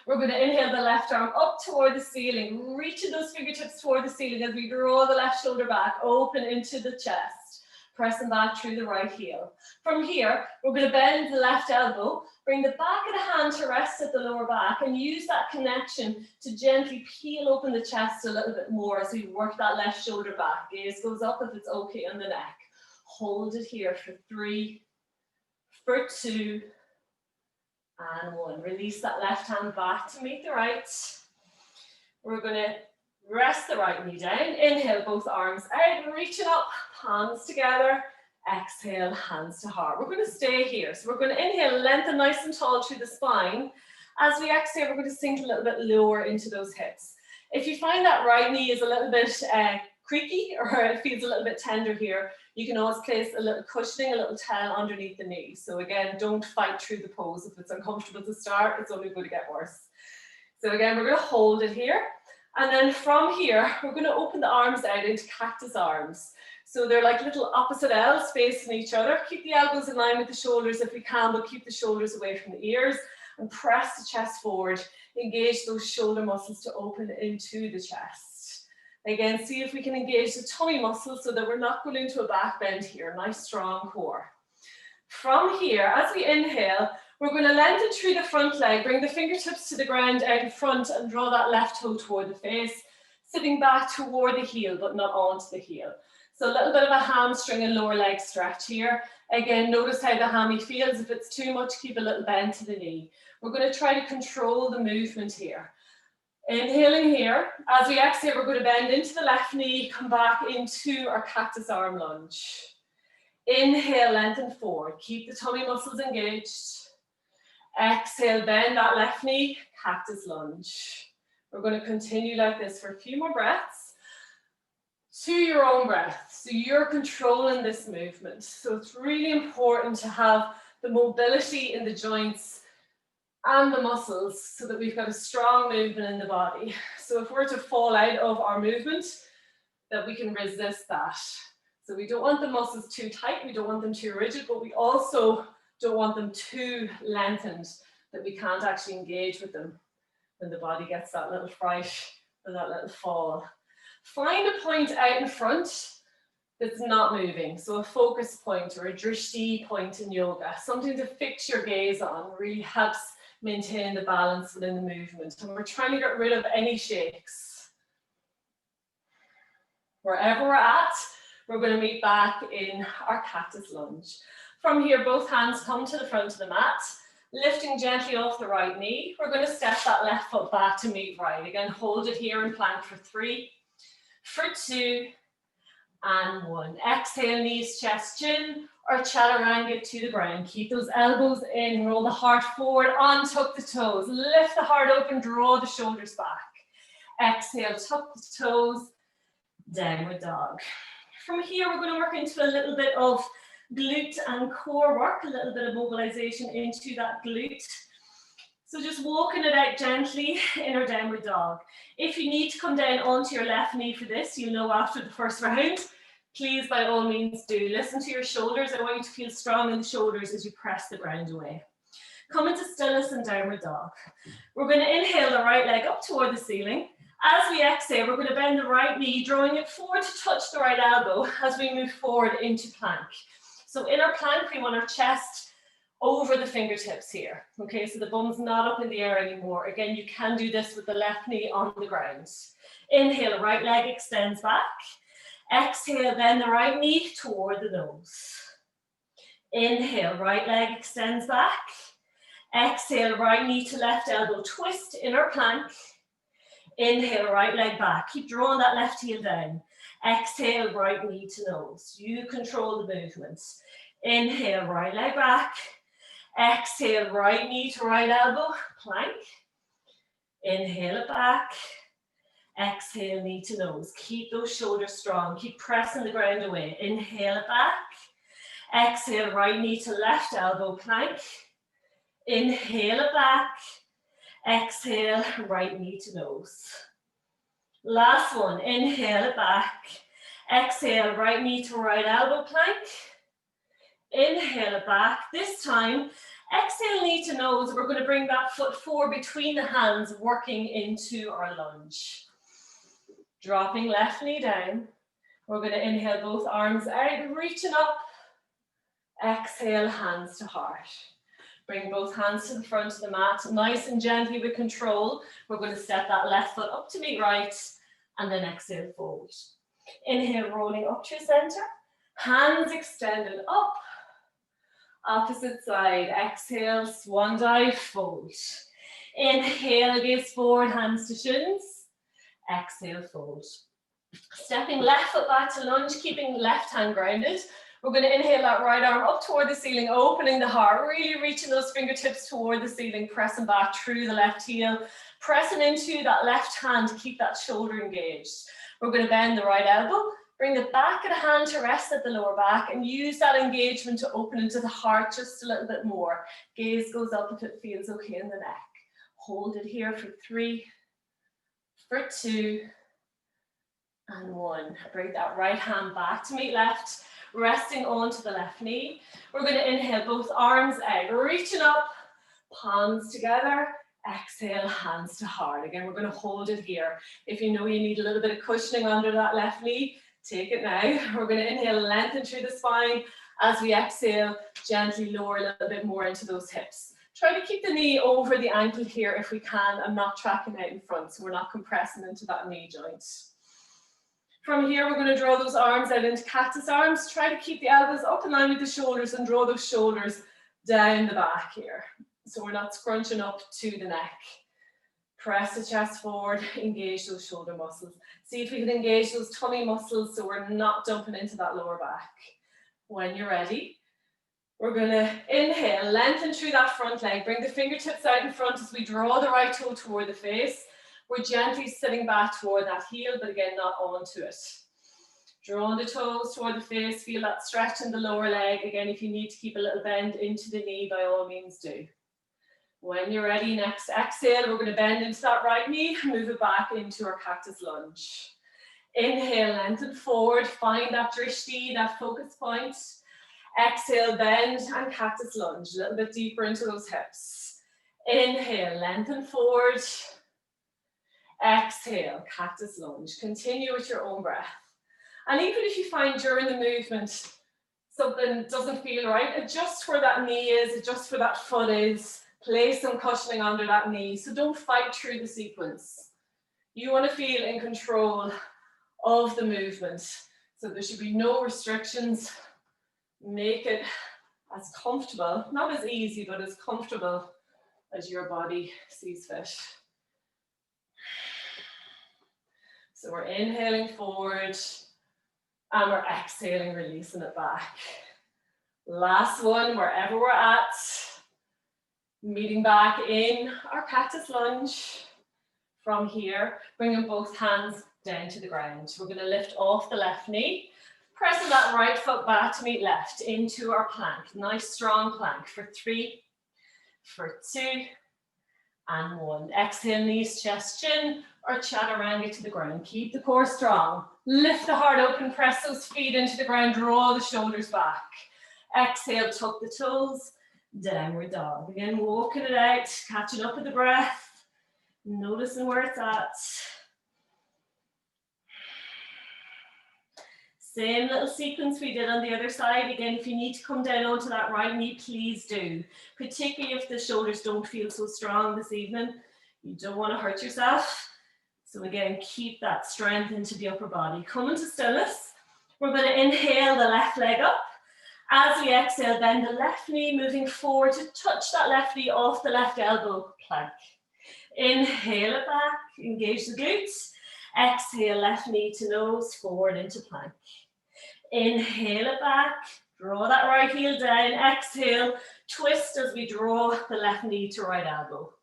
We're going to inhale the left arm up toward the ceiling, reaching those fingertips toward the ceiling as we draw the left shoulder back, open into the chest, pressing back through the right heel. From here, we're going to bend the left elbow, bring the back of the hand to rest at the lower back, and use that connection to gently peel open the chest a little bit more as we work that left shoulder back. Gaze goes up if it's okay on the neck. Hold it here for 3, for 2, and 1. Release that left hand back to meet the right. We're going to rest the right knee down. Inhale, both arms out, reaching up, palms together. Exhale, hands to heart. We're going to stay here. So we're going to inhale, lengthen nice and tall through the spine. As we exhale, we're going to sink a little bit lower into those hips. If you find that right knee is a little bit creaky or it feels a little bit tender here, you can always place a little cushioning, a little towel underneath the knee. So again, don't fight through the pose. If it's uncomfortable to start, it's only going to get worse. So again, we're going to hold it here. And then from here, we're going to open the arms out into cactus arms. So they're like little opposite L's facing each other. Keep the elbows in line with the shoulders if we can, but keep the shoulders away from the ears. And press the chest forward. Engage those shoulder muscles to open into the chest. Again, see if we can engage the tummy muscles so that we're not going into a back bend here. Nice strong core. From here, as we inhale, we're going to lengthen through the front leg. Bring the fingertips to the ground out in front and draw that left toe toward the face. Sitting back toward the heel, but not onto the heel. So a little bit of a hamstring and lower leg stretch here. Again, notice how the hammy feels. If it's too much, keep a little bend to the knee. We're going to try to control the movement here. Inhaling here. As we exhale, we're going to bend into the left knee, come back into our cactus arm lunge. Inhale, lengthen forward. Keep the tummy muscles engaged. Exhale, bend that left knee, cactus lunge. We're going to continue like this for a few more breaths. To your own breath. So you're controlling this movement. So it's really important to have the mobility in the joints and the muscles so that we've got a strong movement in the body. So if we're to fall out of our movement, that we can resist that. So we don't want the muscles too tight, we don't want them too rigid, but we also don't want them too lengthened that we can't actually engage with them when the body gets that little fright or that little fall. Find a point out in front that's not moving. So a focus point or a drishti point in yoga, something to fix your gaze on, really helps maintain the balance within the movement. And we're trying to get rid of any shakes. Wherever we're at, we're going to meet back in our cactus lunge. From here, both hands come to the front of the mat, lifting gently off the right knee. We're going to step that left foot back to meet right. Again, hold it here in plank for 3, for 2, and 1. Exhale, knees, chest, chin, or chaturanga to the ground. Keep those elbows in, roll the heart forward, untuck the toes, lift the heart open, draw the shoulders back. Exhale, tuck the toes, downward dog. From here, we're going to work into a little bit of glute and core work, a little bit of mobilization into that glute. So just walking it out gently in our downward dog. If you need to come down onto your left knee for this, you'll know after the first round, please by all means do. Listen to your shoulders. I want you to feel strong in the shoulders as you press the ground away. Come into stillness and downward dog. We're going to inhale the right leg up toward the ceiling. As we exhale, we're going to bend the right knee, drawing it forward to touch the right elbow as we move forward into plank. So in our plank, we want our chest over the fingertips here. Okay, so the bum's not up in the air anymore. Again, you can do this with the left knee on the ground. Inhale, the right leg extends back. Exhale, bend the right knee toward the nose. Inhale, right leg extends back. Exhale, right knee to left elbow, twist in our plank. Inhale, right leg back. Keep drawing that left heel down. Exhale, right knee to nose. You control the movements. Inhale, right leg back. Exhale, right knee to right elbow, plank. Inhale it back. Exhale, knee to nose. Keep those shoulders strong. Keep pressing the ground away. Inhale it back. Exhale, right knee to left elbow, plank. Inhale it back. Exhale, right knee to nose. Last one, inhale it back. Exhale, right knee to right elbow, plank. Inhale it back. This time, exhale, knee to nose. We're going to bring that foot forward between the hands, working into our lunge. Dropping left knee down. We're going to inhale both arms out, reaching up. Exhale, hands to heart. Bring both hands to the front of the mat, nice and gently with control. We're going to step that left foot up to meet right, and then exhale, fold. Inhale, rolling up to center. Hands extended up. Opposite side. Exhale, swan dive, fold. Inhale, gaze forward, hands to shins. Exhale, fold. Stepping left foot back to lunge, keeping left hand grounded. We're going to inhale that right arm up toward the ceiling, opening the heart, really reaching those fingertips toward the ceiling, pressing back through the left heel, pressing into that left hand to keep that shoulder engaged. We're going to bend the right elbow, bring the back of the hand to rest at the lower back, and use that engagement to open into the heart just a little bit more. Gaze goes up if it feels okay in the neck. Hold it here for 3, for 2, and 1. Bring that right hand back to meet left, resting onto the left knee. We're going to inhale both arms out, reaching up, palms together. Exhale, hands to heart. Again, we're going to hold it here. If you know you need a little bit of cushioning under that left knee, take it now. We're going to inhale, lengthen through the spine. As we exhale, gently lower a little bit more into those hips. Try to keep the knee over the ankle here if we can, and not tracking out in front, so we're not compressing into that knee joint. From here, we're going to draw those arms out into cactus arms. Try to keep the elbows up in line with the shoulders and draw those shoulders down the back here. So we're not scrunching up to the neck. Press the chest forward, engage those shoulder muscles. See if we can engage those tummy muscles so we're not dumping into that lower back. When you're ready, we're going to inhale, lengthen through that front leg. Bring the fingertips out in front as we draw the right toe toward the face. We're gently sitting back toward that heel, but again, not onto it. Drawing the toes toward the face, feel that stretch in the lower leg. Again, if you need to keep a little bend into the knee, by all means do. When you're ready, next exhale, we're going to bend into that right knee, move it back into our cactus lunge. Inhale, lengthen forward, find that drishti, that focus point. Exhale, bend and cactus lunge, a little bit deeper into those hips. Inhale, lengthen forward. Exhale, cactus lunge. Continue with your own breath. And even if you find during the movement something doesn't feel right, adjust where that knee is, adjust where that foot is, place some cushioning under that knee. So don't fight through the sequence. You want to feel in control of the movement. So there should be no restrictions. Make it as comfortable, not as easy, but as comfortable as your body sees fit. So we're inhaling forward and we're exhaling, releasing it back. Last one, wherever we're at, meeting back in our cactus lunge. From here, bringing both hands down to the ground. We're going to lift off the left knee, pressing that right foot back to meet left into our plank. Nice strong plank for 3, for 2, and 1. Exhale, knees, chest, chin, or chaturanga to the ground. Keep the core strong. Lift the heart open, press those feet into the ground, draw the shoulders back. Exhale, tuck the toes, downward dog. Again, walking it out, catching up with the breath, noticing where it's at. Same little sequence we did on the other side. Again, if you need to come down onto that right knee, please do. Particularly if the shoulders don't feel so strong this evening. You don't want to hurt yourself. So again, keep that strength into the upper body. Come into stillness. We're going to inhale the left leg up. As we exhale, bend the left knee, moving forward to touch that left knee off the left elbow, plank. Inhale it back, engage the glutes. Exhale, left knee to nose, forward into plank. Inhale it back, draw that right heel down. Exhale, twist as we draw the left knee to right elbow.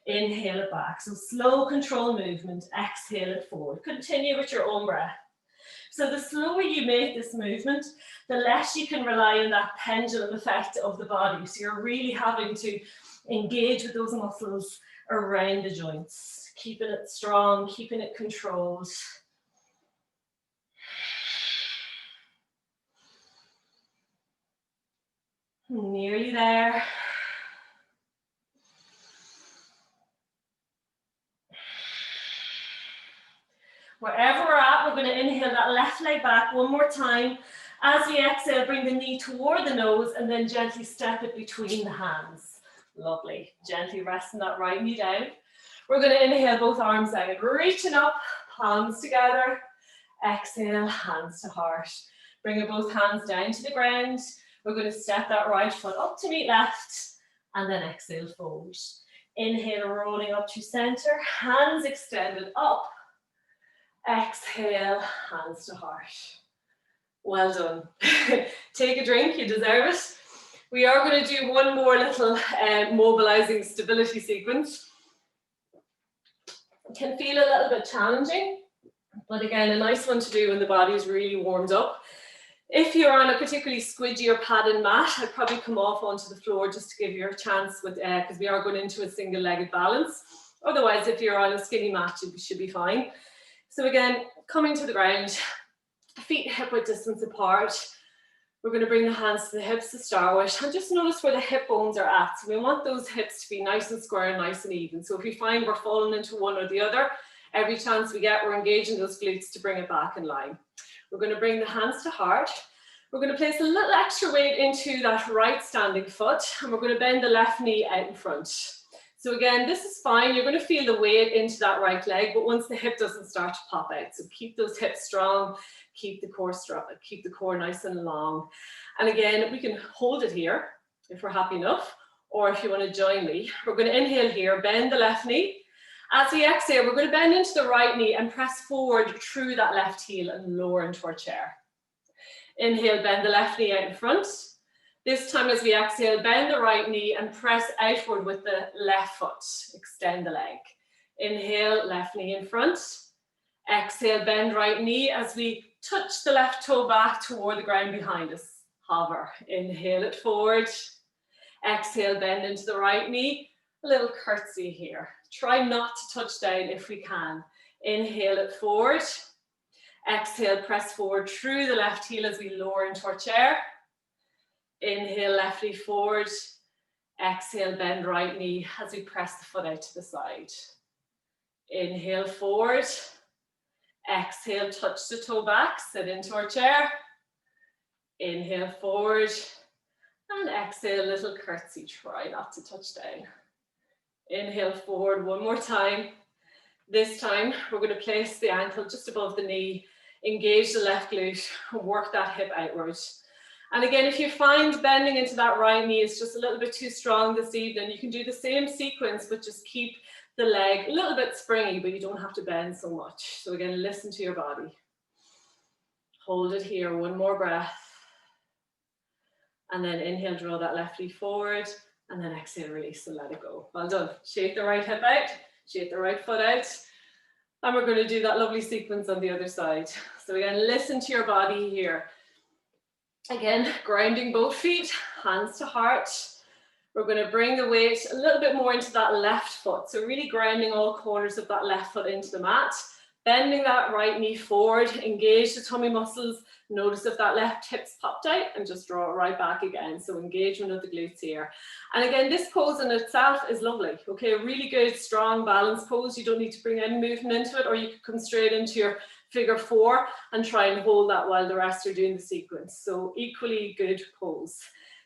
Inhale it back. So slow control movement. Exhale it forward. Continue with your own breath. So the slower you make this movement, the less you can rely on that pendulum effect of the body. So you're really having to engage with those muscles around the joints, keeping it strong, keeping it controlled. Nearly there. Wherever we're at, we're going to inhale that left leg back one more time. As we exhale, bring the knee toward the nose and then gently step it between the hands. Lovely. Gently resting that right knee down. We're going to inhale both arms out, reaching up, palms together. Exhale, hands to heart. Bringing both hands down to the ground. We're going to step that right foot up to meet left and then exhale, fold. Inhale, rolling up to center, hands extended up. Exhale, hands to heart. Well done. Take a drink, you deserve it. We are going to do one more little mobilizing stability sequence. It can feel a little bit challenging, but again, a nice one to do when the body is really warmed up. If you're on a particularly squidgy or padded mat, I'd probably come off onto the floor just to give you a chance with, because we are going into a single-legged balance. Otherwise, if you're on a skinny mat, you should be fine. So again, coming to the ground, feet hip-width distance apart. We're going to bring the hands to the hips to start with, and just notice where the hip bones are at. So we want those hips to be nice and square and nice and even. So if we find we're falling into one or the other, every chance we get, we're engaging those glutes to bring it back in line. We're going to bring the hands to heart. We're going to place a little extra weight into that right standing foot, and we're going to bend the left knee out in front. So again, this is fine. You're going to feel the weight into that right leg, but once the hip doesn't start to pop out. So keep those hips strong, keep the core strong, keep the core nice and long. And again, we can hold it here if we're happy enough, or if you want to join me. We're going to inhale here, bend the left knee. As we exhale, we're going to bend into the right knee and press forward through that left heel and lower into our chair. Inhale, bend the left knee out in front. This time as we exhale, bend the right knee and press outward with the left foot. Extend the leg. Inhale, left knee in front. Exhale, bend right knee as we touch the left toe back toward the ground behind us. Hover. Inhale it forward. Exhale, bend into the right knee. A little curtsy here. Try not to touch down if we can. Inhale it forward. Exhale, press forward through the left heel as we lower into our chair. Inhale, left knee forward. Exhale, bend right knee as we press the foot out to the side. Inhale forward. Exhale, touch the toe back, sit into our chair. Inhale forward. And exhale, little curtsy. Try not to touch down. Inhale forward one more time. This time, we're going to place the ankle just above the knee, engage the left glute, work that hip outward. And again, if you find bending into that right knee is just a little bit too strong this evening, you can do the same sequence, but just keep the leg a little bit springy, but you don't have to bend so much. So again, listen to your body. Hold it here, one more breath. And then inhale, draw that left knee forward, and then exhale, release and let it go. Well done. Shake the right hip out, shake the right foot out. And we're going to do that lovely sequence on the other side. So again, listen to your body here. Again, grounding both feet, hands to heart. We're going to bring the weight a little bit more into that left foot. So really grounding all corners of that left foot into the mat. Bending that right knee forward, engage the tummy muscles. Notice if that left hip's popped out and just draw it right back again. So engagement of the glutes here. And again, this pose in itself is lovely. Okay, a really good, strong, balanced pose. You don't need to bring any movement into it, or you could come straight into your figure 4 and try and hold that while the rest are doing the sequence. So equally good pose.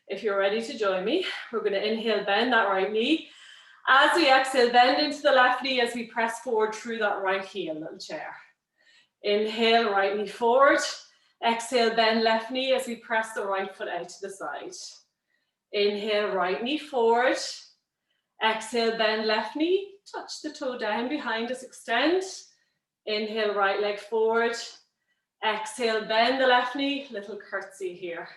If you're ready to join me, we're going to inhale, bend that right knee. As we exhale, bend into the left knee as we press forward through that right heel, little chair. Inhale, right knee forward. Exhale, bend left knee as we press the right foot out to the side. Inhale, right knee forward. Exhale, bend left knee. Touch the toe down behind us, extend. Inhale, right leg forward. Exhale, bend the left knee, little curtsy here.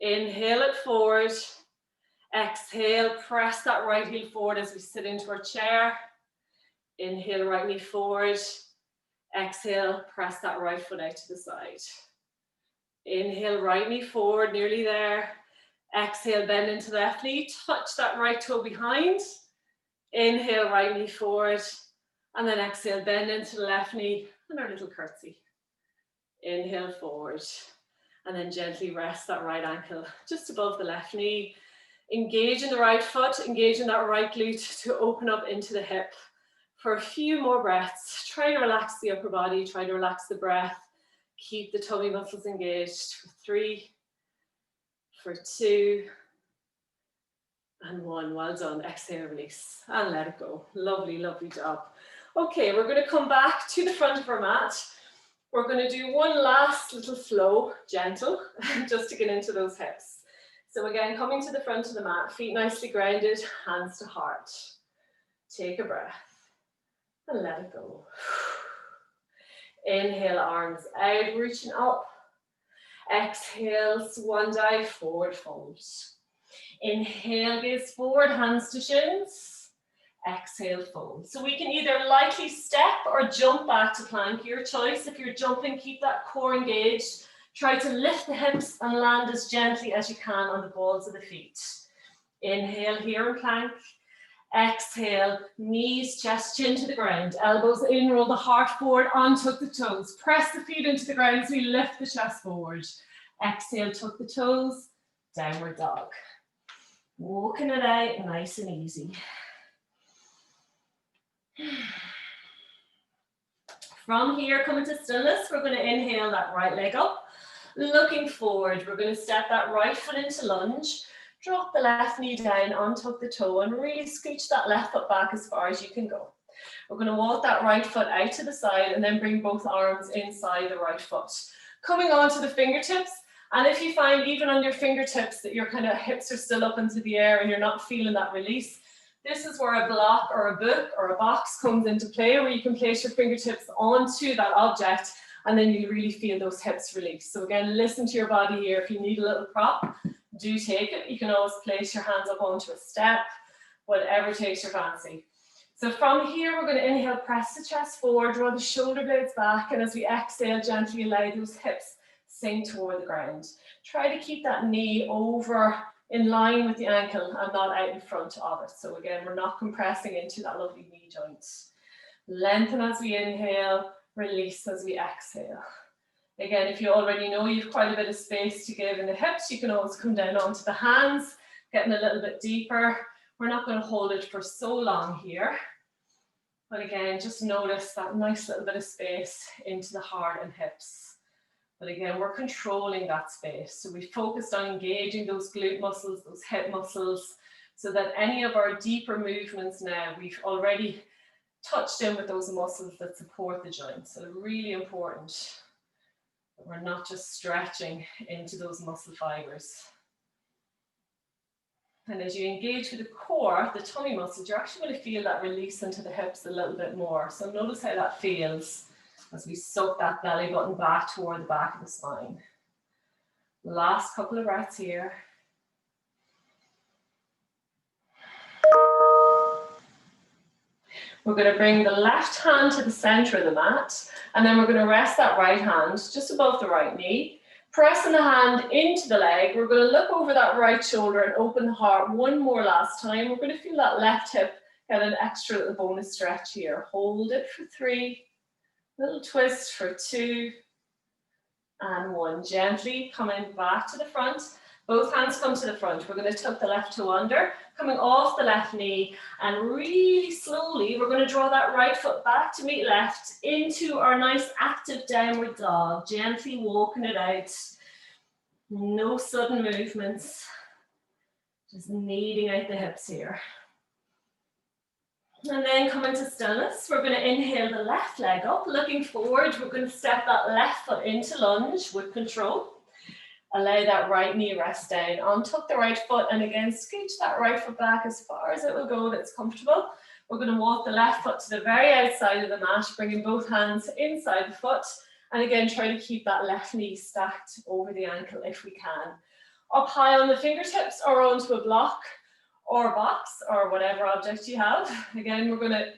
Inhale it forward. Exhale, press that right heel forward as we sit into our chair. Inhale, right knee forward. Exhale, press that right foot out to the side. Inhale, right knee forward, nearly there. Exhale, bend into the left knee, touch that right toe behind. Inhale, right knee forward. And then exhale, bend into the left knee and our little curtsy. Inhale forward. And then gently rest that right ankle just above the left knee. Engage in the right foot, engage in that right glute to open up into the hip. For a few more breaths, try to relax the upper body, try to relax the breath. Keep the tummy muscles engaged for 3, for 2, and 1. Well done. Exhale, release, and let it go. Lovely, lovely job. Okay, we're going to come back to the front of our mat. We're going to do one last little flow, gentle, just to get into those hips. So again, coming to the front of the mat, feet nicely grounded, hands to heart. Take a breath and let it go. Inhale, arms out, reaching up. Exhale, swan dive, forward fold. Inhale, gaze forward, hands to shins. Exhale, fold. So we can either lightly step or jump back to plank, your choice. If you're jumping, keep that core engaged. Try to lift the hips and land as gently as you can on the balls of the feet. Inhale here in plank. Exhale, knees, chest, chin to the ground. Elbows in, roll the heart forward, untuck the toes. Press the feet into the ground as we lift the chest forward. Exhale, tuck the toes, downward dog. Walking it out nice and easy. From here, coming to stillness, we're going to inhale that right leg up. Looking forward, we're going to step that right foot into lunge. Drop the left knee down, untuck the toe, and really scooch that left foot back as far as you can go. We're going to walk that right foot out to the side and then bring both arms inside the right foot. Coming on to the fingertips, and if you find even on your fingertips that your kind of hips are still up into the air and you're not feeling that release, this is where a block or a book or a box comes into play, where you can place your fingertips onto that object and then you really feel those hips release. So again, listen to your body here. If you need a little prop, do take it. You can always place your hands up onto a step, whatever takes your fancy. So from here, we're going to inhale, press the chest forward, draw the shoulder blades back, and as we exhale, gently allow those hips sink toward the ground. Try to keep that knee over in line with the ankle and not out in front of it. So again, we're not compressing into that lovely knee joint. Lengthen as we inhale, release as we exhale. Again, if you already know you've quite a bit of space to give in the hips, you can always come down onto the hands, getting a little bit deeper. We're not going to hold it for so long here. But again, just notice that nice little bit of space into the heart and hips. But again, we're controlling that space. So we focused on engaging those glute muscles, those hip muscles, so that any of our deeper movements now, we've already touched in with those muscles that support the joints. So really important that we're not just stretching into those muscle fibers. And as you engage with the core, the tummy muscles, you're actually going to feel that release into the hips a little bit more. So notice how that feels as we suck that belly button back toward the back of the spine. Last couple of breaths here. We're going to bring the left hand to the center of the mat, and then we're going to rest that right hand just above the right knee. Pressing the hand into the leg, we're going to look over that right shoulder and open the heart one more last time. We're going to feel that left hip get an extra little bonus stretch here. Hold it for 3, little twist for 2, and 1. Gently coming back to the front. Both hands come to the front. We're going to tuck the left toe under, coming off the left knee, and really slowly we're going to draw that right foot back to meet left into our nice active downward dog, gently walking it out. No sudden movements, just kneading out the hips here. And then coming to stillness, we're going to inhale the left leg up, looking forward. We're going to step that left foot into lunge with control. Allow that right knee rest down. Untuck the right foot and again, scooch that right foot back as far as it will go that's comfortable. We're going to walk the left foot to the very outside of the mat, bringing both hands inside the foot. And again, try to keep that left knee stacked over the ankle if we can. Up high on the fingertips or onto a block or box or whatever object you have. Again, we're going to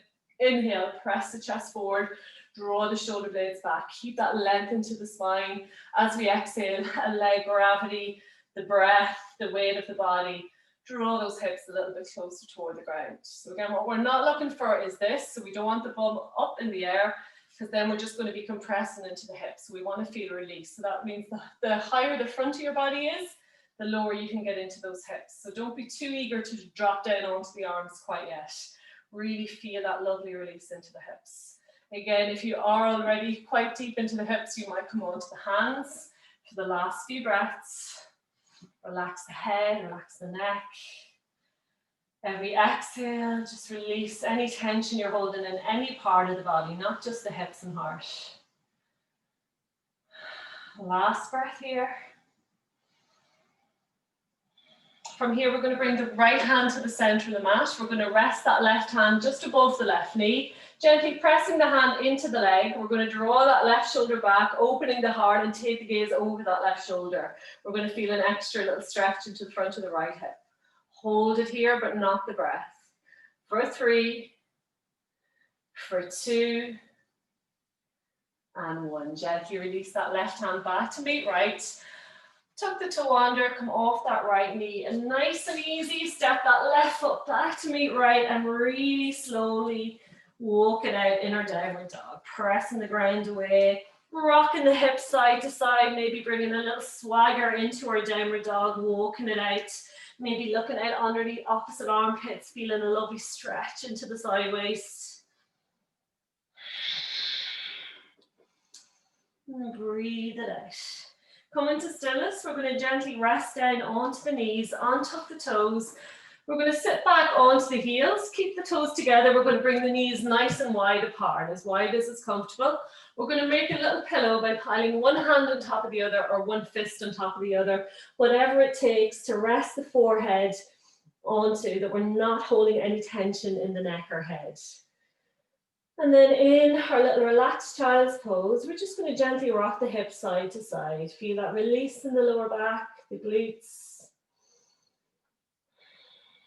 inhale, press the chest forward, draw the shoulder blades back, keep that length into the spine. As we exhale, allow gravity, the breath, the weight of the body, draw those hips a little bit closer toward the ground. So again, what we're not looking for is this. So we don't want the bum up in the air, because then we're just going to be compressing into the hips. So we want to feel release. So that means the higher the front of your body is, the lower you can get into those hips. So don't be too eager to drop down onto the arms quite yet. Really feel that lovely release into the hips. Again, if you are already quite deep into the hips, you might come onto the hands for the last few breaths. Relax the head, relax the neck. Every exhale, just release any tension you're holding in any part of the body, not just the hips and heart. Last breath here. From here, we're going to bring the right hand to the center of the mat. We're going to rest that left hand just above the left knee. Gently pressing the hand into the leg. We're going to draw that left shoulder back, opening the heart and take the gaze over that left shoulder. We're going to feel an extra little stretch into the front of the right hip. Hold it here, but not the breath. For 3, for 2, and 1. Gently release that left hand back to meet right. Tuck the toe under, come off that right knee, and nice and easy, step that left foot back to meet right, and really slowly walk it out in our downward dog. Pressing the ground away, rocking the hips side to side, maybe bringing a little swagger into our downward dog, walking it out. Maybe looking out under the opposite armpits, feeling a lovely stretch into the side waist. And breathe it out. Coming to stillness, we're going to gently rest down onto the knees, untuck the toes. We're going to sit back onto the heels, keep the toes together. We're going to bring the knees nice and wide apart, as wide as is comfortable. We're going to make a little pillow by piling one hand on top of the other or one fist on top of the other, whatever it takes to rest the forehead onto, that we're not holding any tension in the neck or head. And then in our little relaxed child's pose, we're just going to gently rock the hips side to side. Feel that release in the lower back, the glutes,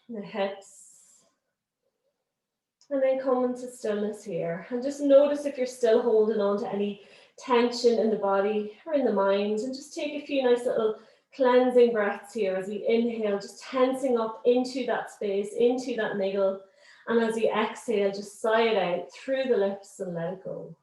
the hips. And then come into stillness here. And just notice if you're still holding on to any tension in the body or in the mind. And just take a few nice little cleansing breaths here as we inhale, just tensing up into that space, into that niggle. And as you exhale, just sigh it out through the lips and let it go.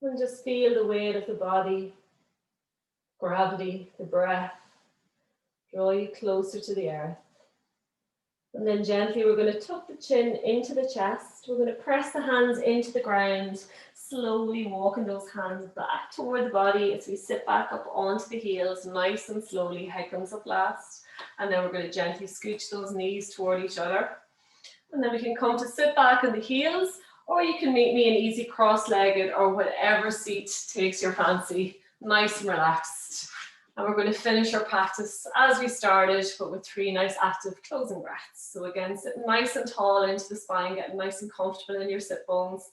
And just feel the weight of the body, gravity, the breath, draw you closer to the earth. And then gently we're going to tuck the chin into the chest. We're going to press the hands into the ground, slowly walking those hands back toward the body as we sit back up onto the heels, nice and slowly. Head comes up last. And then we're going to gently scooch those knees toward each other. And then we can come to sit back on the heels, or you can meet me in easy cross-legged or whatever seat takes your fancy, nice and relaxed. And we're going to finish our practice as we started, but with 3 nice active closing breaths. So again, sit nice and tall into the spine, getting nice and comfortable in your sit bones.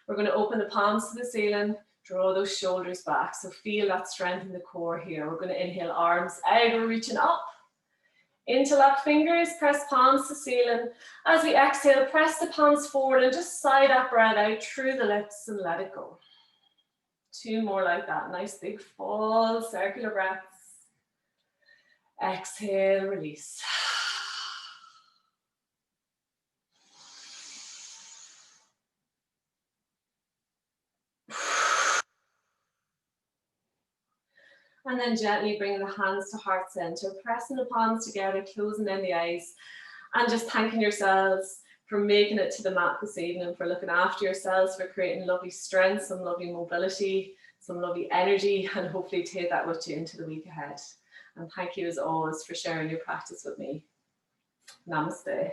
We're going to open the palms to the ceiling, draw those shoulders back. So feel that strength in the core here. We're going to inhale, arms out, we're reaching up. Interlock fingers, press palms to ceiling. As we exhale, press the palms forward and just sigh that breath out through the lips and let it go. 2 more like that. Nice big full circular breaths. Exhale, release. And then gently bringing the hands to heart center, pressing the palms together, closing in the eyes, and just thanking yourselves for making it to the mat this evening, for looking after yourselves, for creating lovely strength, some lovely mobility, some lovely energy, and hopefully take that with you into the week ahead. And thank you as always for sharing your practice with me. Namaste.